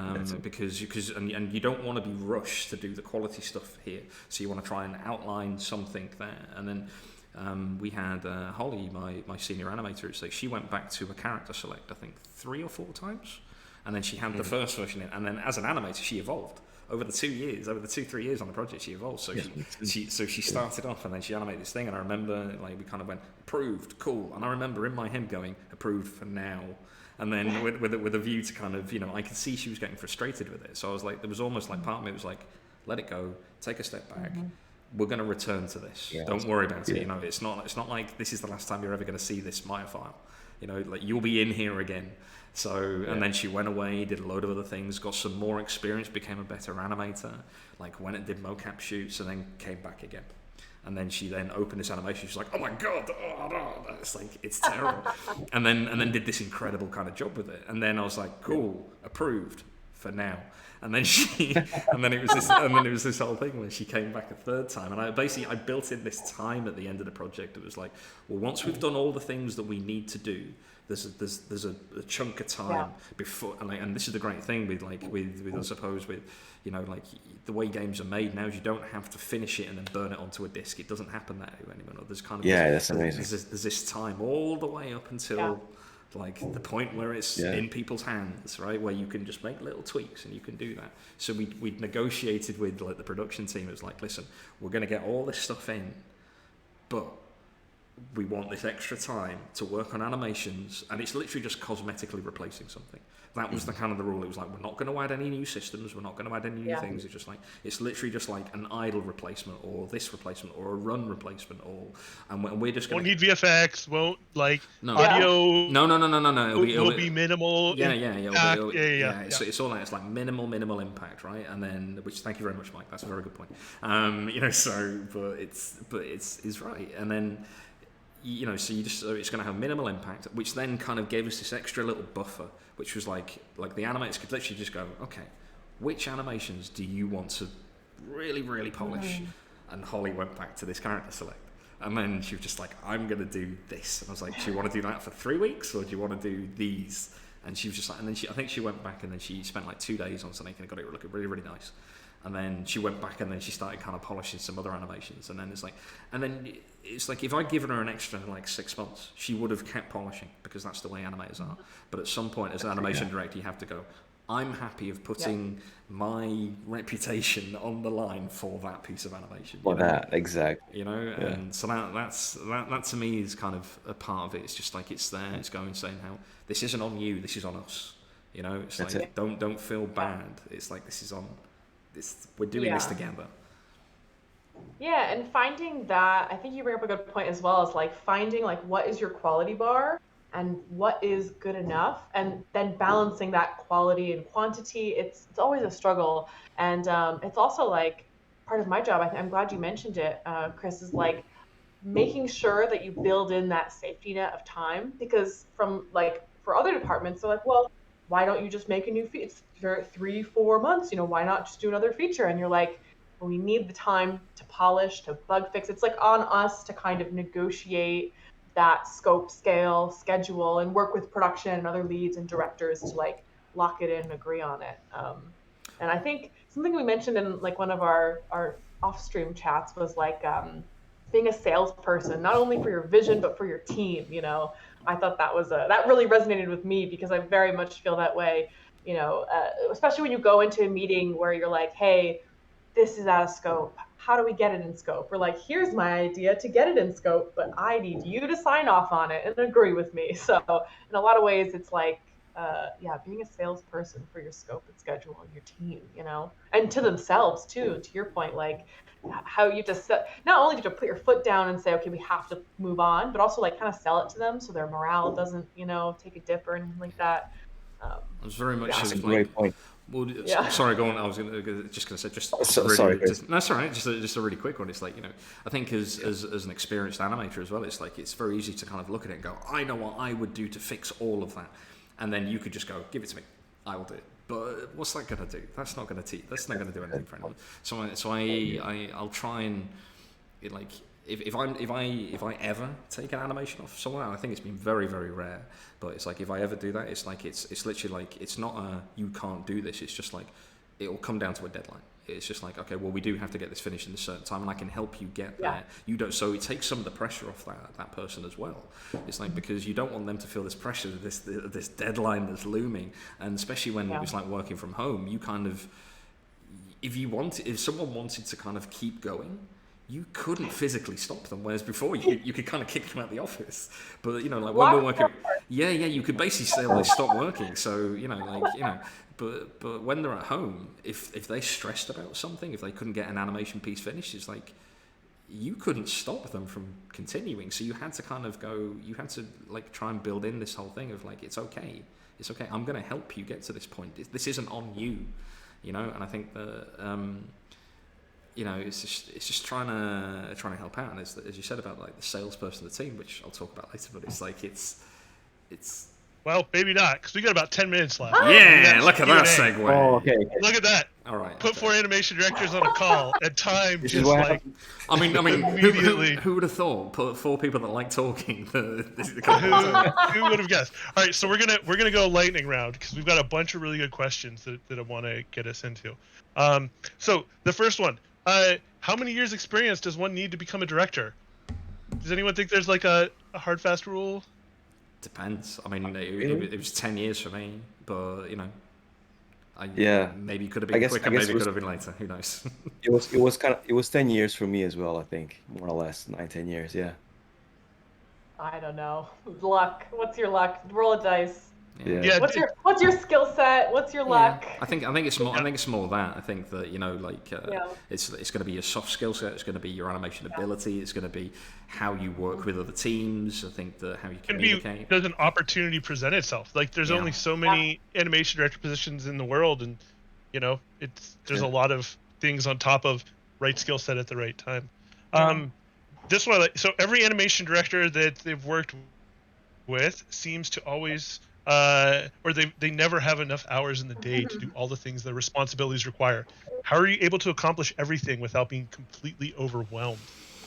because and you don't want to be rushed to do the quality stuff here, so you want to try and outline something there. And then we had Holly, my senior animator. It's like she went back to a character select, I think 3 or 4 times, and then she had the first version in. And then as an animator, she evolved over the 2-3 years on the project. She evolved. So she started off, and then she animated this thing. And I remember like we kind of went approved, cool. And I remember in my head going approved for now. And then with a view to kind of, I could see she was getting frustrated with it. So I was like, there was almost like part of me was like, let it go, take a step back. We're going to return to this. Yeah. Don't worry about it. It's not like this is the last time you're ever going to see this Maya file. Like you'll be in here again. So, and then she went away, did a load of other things, got some more experience, became a better animator, like went and did mocap shoots, and then came back again. And then she opened this animation. She's like, "Oh my god, it's like it's terrible." and then did this incredible kind of job with it. And then I was like, "Cool, approved for now." And then it was this whole thing where she came back a third time. And I built in this time at the end of the project. It was like, well, once we've done all the things that we need to do, there's a chunk of time before, and this is the great thing with I suppose with like the way games are made now is you don't have to finish it and then burn it onto a disc. It doesn't happen that way anymore. There's kind of that's amazing. There's this time all the way up until like the point where it's in people's hands, right, where you can just make little tweaks and you can do that. So we negotiated with like the production team. It was like, listen, we're going to get all this stuff in, but we want this extra time to work on animations, and it's literally just cosmetically replacing something. That was the kind of the rule. It was like, we're not going to add any new systems, we're not going to add any new things. It's just like, it's literally just like an idle replacement or this replacement or a run replacement, and we're just going to... Won't need VFX, won't like audio... No. It'll be minimal. Yeah. It's all like, it's like minimal impact, right? And then, which, thank you very much, Mike, that's a very good point. But it's right. And then, so it's going to have minimal impact, which then kind of gave us this extra little buffer, which was like the animators could literally just go, okay, which animations do you want to really, really polish? And Holly went back to this character select. And then she was just like, I'm going to do this. And I was like, do you want to do that for 3 weeks, or do you want to do these? And she was just like, and then I think she went back and then she spent like 2 days on something and got it looking really, really nice. And then she went back and then she started kind of polishing some other animations. And then it's like if I'd given her an extra like 6 months, she would have kept polishing, because that's the way animators are. But at some point as an animation director, you have to go, I'm happy of putting my reputation on the line for that piece of animation. For that, exactly. You know, Yeah. and so that to me is kind of a part of it. It's just like it's there. It's going saying how this isn't on you. This is on us. You know, it's That's like don't feel bad. It's like this is on. This we're doing this Yeah. together. Yeah, and finding that, I think you bring up a good point as well, is like finding like what is your quality bar and what is good enough, and then balancing that quality and quantity. It's always a struggle, and it's also like part of my job. I'm glad you mentioned it, Chris, is like making sure that you build in that safety net of time, because from like for other departments, they're like, well, why don't you just make a new feature? It's for 3-4 months, why not just do another feature? And you're like, we need the time to polish, to bug fix. It's like on us to kind of negotiate that scope, scale, schedule, and work with production and other leads and directors to like lock it in and agree on it. And I think something we mentioned in like one of our off-stream chats was like being a salesperson, not only for your vision but for your team. I thought that was that really resonated with me, because I very much feel that way. Especially when you go into a meeting where you're like, hey, this is out of scope. How do we get it in scope? Or like, here's my idea to get it in scope, but I need you to sign off on it and agree with me. So in a lot of ways, it's like, being a salesperson for your scope and schedule and your team, and to themselves too, to your point, like how you just not only did you put your foot down and say, okay, we have to move on, but also like kind of sell it to them so their morale doesn't, take a dip or anything like that. It was very much That's a like, great point. well, Yeah. sorry, go on. I was just going to say Sorry, Chris. no, it's all right. Just a really quick one. It's like, I think as an experienced animator as well, it's like it's very easy to kind of look at it and go, I know what I would do to fix all of that, and then you could just go, give it to me, I will do it. But what's that going to do? That's not going to do anything for anyone. So I'll try and like if I ever take an animation off someone, and I think it's been very, very rare, but it's like if I ever do that, it's like it's literally like it's not a you can't do this. It's just like it will come down to a deadline. It's just like, okay, well, we do have to get this finished in a certain time, and I can help you get there. Yeah. You don't, so it takes some of the pressure off that person as well. It's like, because you don't want them to feel this pressure, this deadline that's looming, and especially when it was like working from home, you kind of, if someone wanted to kind of keep going, you couldn't physically stop them, whereas before you could kind of kick them out of the office. But like when we're working, you could basically say, well, they stop working. So but when they're at home, if they stressed about something, if they couldn't get an animation piece finished, it's like you couldn't stop them from continuing. So you had to kind of you had to like try and build in this whole thing of like, it's okay. I'm going to help you get to this point. This isn't on you, And I think that. It's just trying to help out, and as you said about like the salesperson of the team, which I'll talk about later, but it's like it's Well, maybe not, because we got about 10 minutes left. yeah. Look at that Q&A. segue. Oh, okay. Look at that. All right. Put okay. 4 animation directors on a call, and time This is just what like happened. I mean, Immediately. who would have thought? Put 4 people that like talking. who would have guessed? All right, so we're gonna go lightning round, because we've got a bunch of really good questions that I want to get us into. So the first one, how many years experience does one need to become a director? Does anyone think there's like a hard fast rule? Depends. I mean, Really? it was 10 years for me, but Yeah. maybe it could have I been guess- quicker, I guess maybe it it was- could have been later. Who knows? It was 10 years for me as well, I think, more or less 9-10 years. Yeah. I don't know. Luck. What's your luck? Roll a dice. Yeah. Yeah, What's your skill set? What's your luck? I think it's more. I think it's more that. I think that Yeah. it's going to be your soft skill set. It's going to be your animation ability. It's going to be how you work with other teams. I think that how you can be, communicate. does an opportunity present itself? Like, there's Yeah. only so many animation director positions in the world, and there's a lot of things on top of right skill set at the right time. This one, so every animation director that they've worked with seems to always or they never have enough hours in the day to do all the things their responsibilities require. How are you able to accomplish everything without being completely overwhelmed?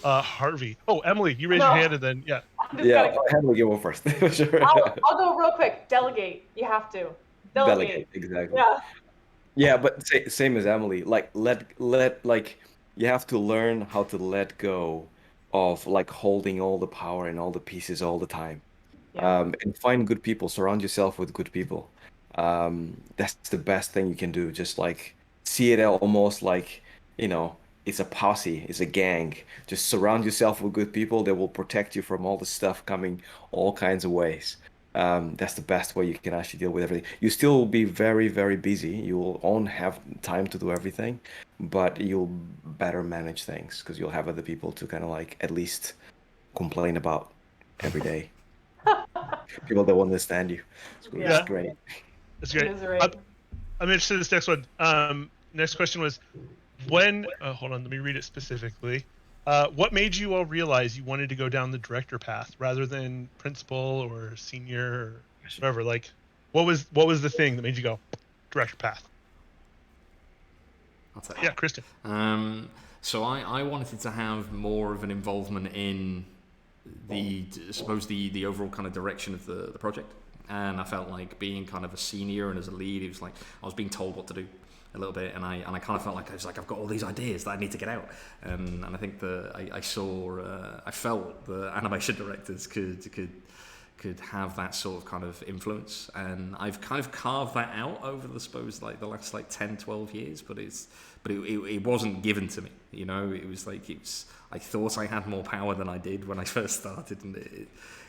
Harvey. Oh, Emily, you raised your hand, and then I'm just Yeah, gonna- I had to go first. For sure. I'll go real quick. Delegate. You have to. Delegate, exactly. Yeah. Yeah, but same as Emily. Like let like you have to learn how to let go of like holding all the power and all the pieces all the time. Yeah. And find good people. Surround yourself with good people. That's the best thing you can do. Just like see it almost like, you know, it's a posse, it's a gang. Just surround yourself with good people that will protect you from all the stuff coming all kinds of ways. That's the best way you can actually deal with everything. You still will be very, very busy. You will won't have time to do everything, but you'll better manage things because you'll have other people to kind of like at least complain about every day. People that will understand you. It's Yeah. great. That's It great. is right. I'm interested in this next one. Next question was, when? Hold on, let me read it specifically. What made you all realize you wanted to go down the director path rather than principal or senior or whatever? Like, what was the thing that made you go director path? I'll take Yeah, Kristen. So I wanted to have more of an involvement in I suppose the overall kind of direction of the project, and I felt like being kind of a senior and as a lead, it was like I was being told what to do a little bit, and I kind of felt like I've got all these ideas that I need to get out, and I think I felt the animation directors could have that sort of kind of influence, and I've kind of carved that out over the last like 10, 12 years, but it wasn't given to me, you know. I thought I had more power than I did when I first started, and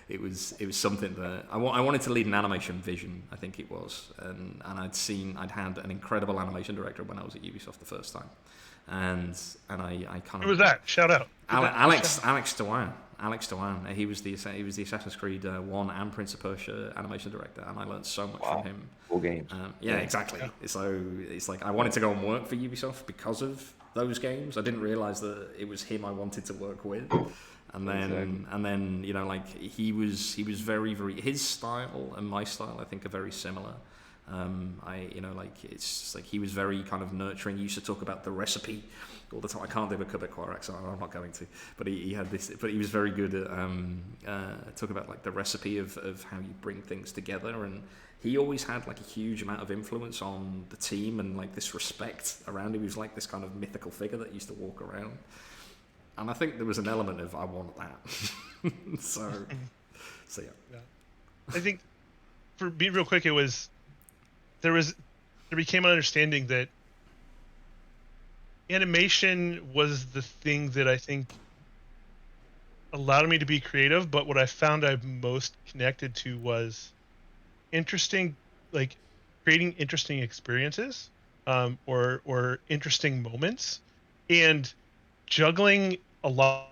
it was something that I wanted to lead an animation vision, I think it was, and I'd had an incredible animation director when I was at Ubisoft the first time, and I kind of... Who was that? Shout out. Alex Dewan. Alex Dewan. He was the Assassin's Creed 1 and Prince of Persia animation director, and I learned so much from him. Cool games. Yeah, exactly. Yeah. So it's like I wanted to go and work for Ubisoft because of those games. I didn't realize that it was him I wanted to work with. And then you know, like he was very, very, his style and my style I think are very similar. It's just like he was very kind of nurturing. He used to talk about the recipe all the time. I can't do a Quebecois accent, I'm not going to. But he had this. But he was very good at talking about like the recipe of how you bring things together. And he always had like a huge amount of influence on the team and like this respect around him. He was like this kind of mythical figure that used to walk around. And I think there was an element of I want that. so yeah. I think for being real quick, there became an understanding that animation was the thing that I think allowed me to be creative, but what I found I'm most connected to was interesting, like creating interesting experiences, or interesting moments, and juggling a lot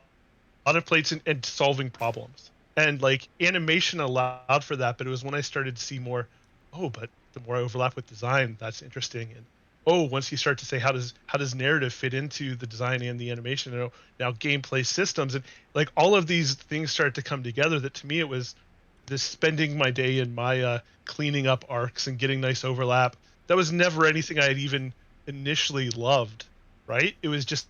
of plates and solving problems. And like animation allowed for that, but it was when I started to see more, but the more I overlap with design, that's interesting. And once you start to say how does narrative fit into the design and the animation, now gameplay systems, and like all of these things start to come together, that to me it was this spending my day in Maya cleaning up arcs and getting nice overlap. That was never anything I had even initially loved, right? It was just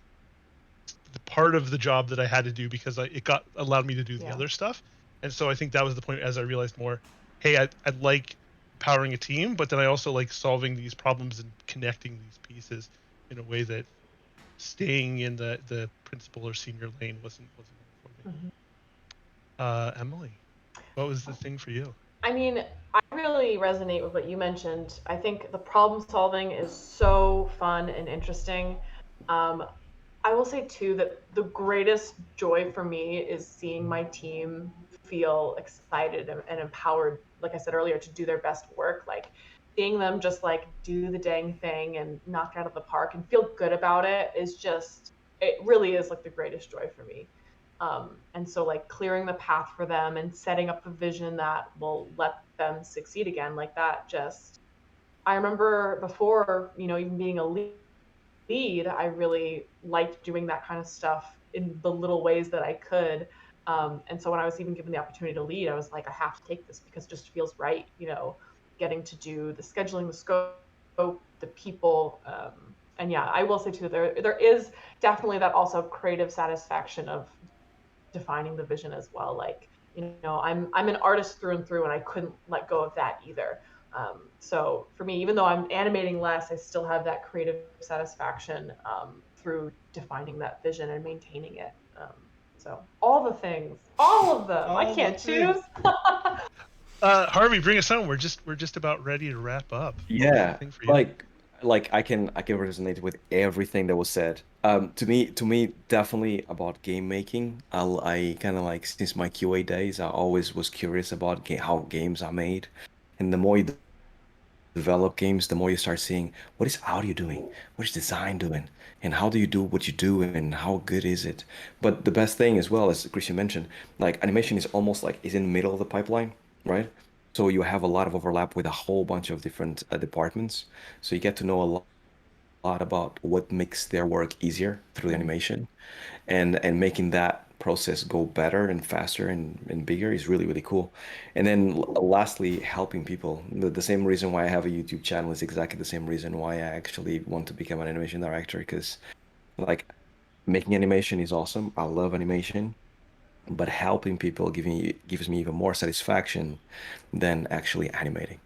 the part of the job that I had to do because it allowed me to do the other stuff. And so I think that was the point, as I realized more, hey, I like powering a team, but then I also like solving these problems and connecting these pieces in a way that staying in the principal or senior lane wasn't for me. Emily, what was the thing for you? I mean, I really resonate with what you mentioned. I think the problem solving is so fun and interesting. I will say too that the greatest joy for me is seeing my team feel excited and empowered, like I said earlier, to do their best work. Like seeing them just like do the dang thing and knock it out of the park and feel good about it it really is like the greatest joy for me. And so like clearing the path for them and setting up a vision that will let them succeed again, like that I remember before, even being a lead, I really liked doing that kind of stuff in the little ways that I could. And so when I was even given the opportunity to lead, I was like, I have to take this because it just feels right, getting to do the scheduling, the scope, the people. And yeah, I will say too, there is definitely that also creative satisfaction of defining the vision as well. Like, I'm an artist through and through, and I couldn't let go of that either. So for me, even though I'm animating less, I still have that creative satisfaction through defining that vision and maintaining it. So all the things, all of them, I can't choose. Harvey, bring us home. We're just about ready to wrap up. Yeah, Anything for you? like I can resonate with everything that was said. To me, definitely about game making. I kind of like since my QA days, I always was curious about how games are made, and the more you develop games, the more you start seeing what is audio doing, what is design doing, and how do you do what you do, and how good is it. But the best thing as well, as Christian mentioned, like animation is almost like is in the middle of the pipeline, right? So you have a lot of overlap with a whole bunch of different departments. So you get to know a lot about what makes their work easier through the animation, and making that process go better and faster and bigger is really really cool. And then lastly, helping people. The same reason why I have a YouTube channel is exactly the same reason why I actually want to become an animation director, because like making animation is awesome. I love animation, but helping people gives me even more satisfaction than actually animating.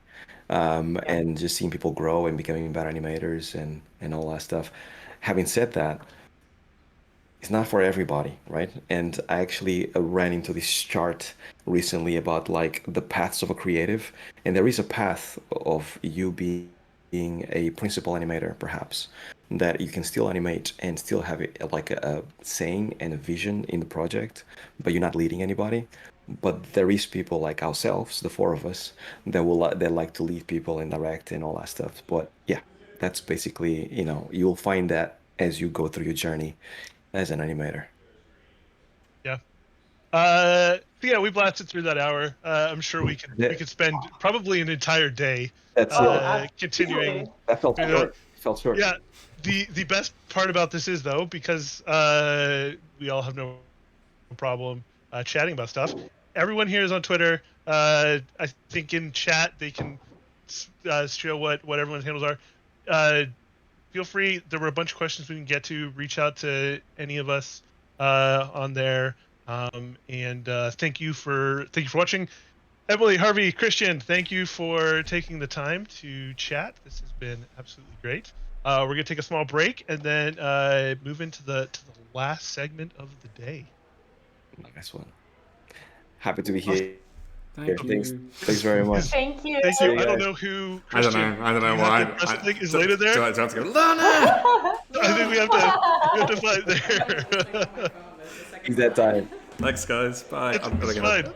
Yeah. And just seeing people grow and becoming better animators and all that stuff. Having said that, it's not for everybody, right? And I actually ran into this chart recently about like the paths of a creative, and there is a path of you being a principal animator, perhaps, that you can still animate and still have it like a saying and a vision in the project, but you're not leading anybody. But there is people like ourselves, the four of us, that like to lead people and direct and all that stuff. But yeah, that's basically, you'll find that as you go through your journey as an animator. Yeah. So yeah, we blasted through that hour. I'm sure we could spend probably an entire day That's Oh, continuing absolutely. that felt through short. that. Felt short. Yeah. The best part about this is though, because we all have no problem chatting about stuff. Everyone here is on Twitter. I think in chat they can show what everyone's handles are. Feel free. There were a bunch of questions we can get to. Reach out to any of us on there. And thank you for watching. Emily, Harvey, Christian, thank you for taking the time to chat. This has been absolutely great. We're gonna take a small break and then move into the last segment of the day. Nice one. Happy to be here. Thank Thanks. you. Thanks very much. Thank you. Thank See you. you I don't guys. know who. I don't Christian, know. I don't know do you why. have to press something? Is do- Lena do there? I have to go, Lana! I think we have to find there. It's that time. Thanks, guys. Bye. It's I'm gonna fine. go.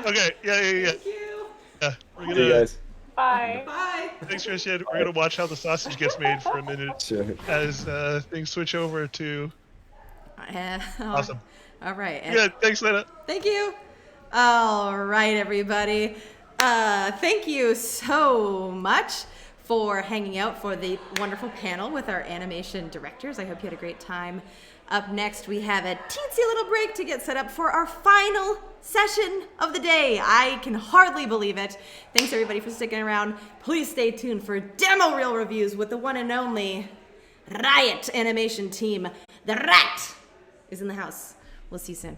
Okay. Yeah. Thank you. Yeah. We're See you gonna. guys. Bye. Bye. Thanks, Christian. We're gonna watch how the sausage gets made for a minute Sure. as things switch over to. Awesome. All right. Good. Thanks, Lena. Thank you. All right, everybody. Thank you so much for hanging out for the wonderful panel with our animation directors. I hope you had a great time. Up next, we have a teensy little break to get set up for our final session of the day. I can hardly believe it. Thanks, everybody, for sticking around. Please stay tuned for demo reel reviews with the one and only Riot Animation Team. The Rat is in the house. We'll see you soon.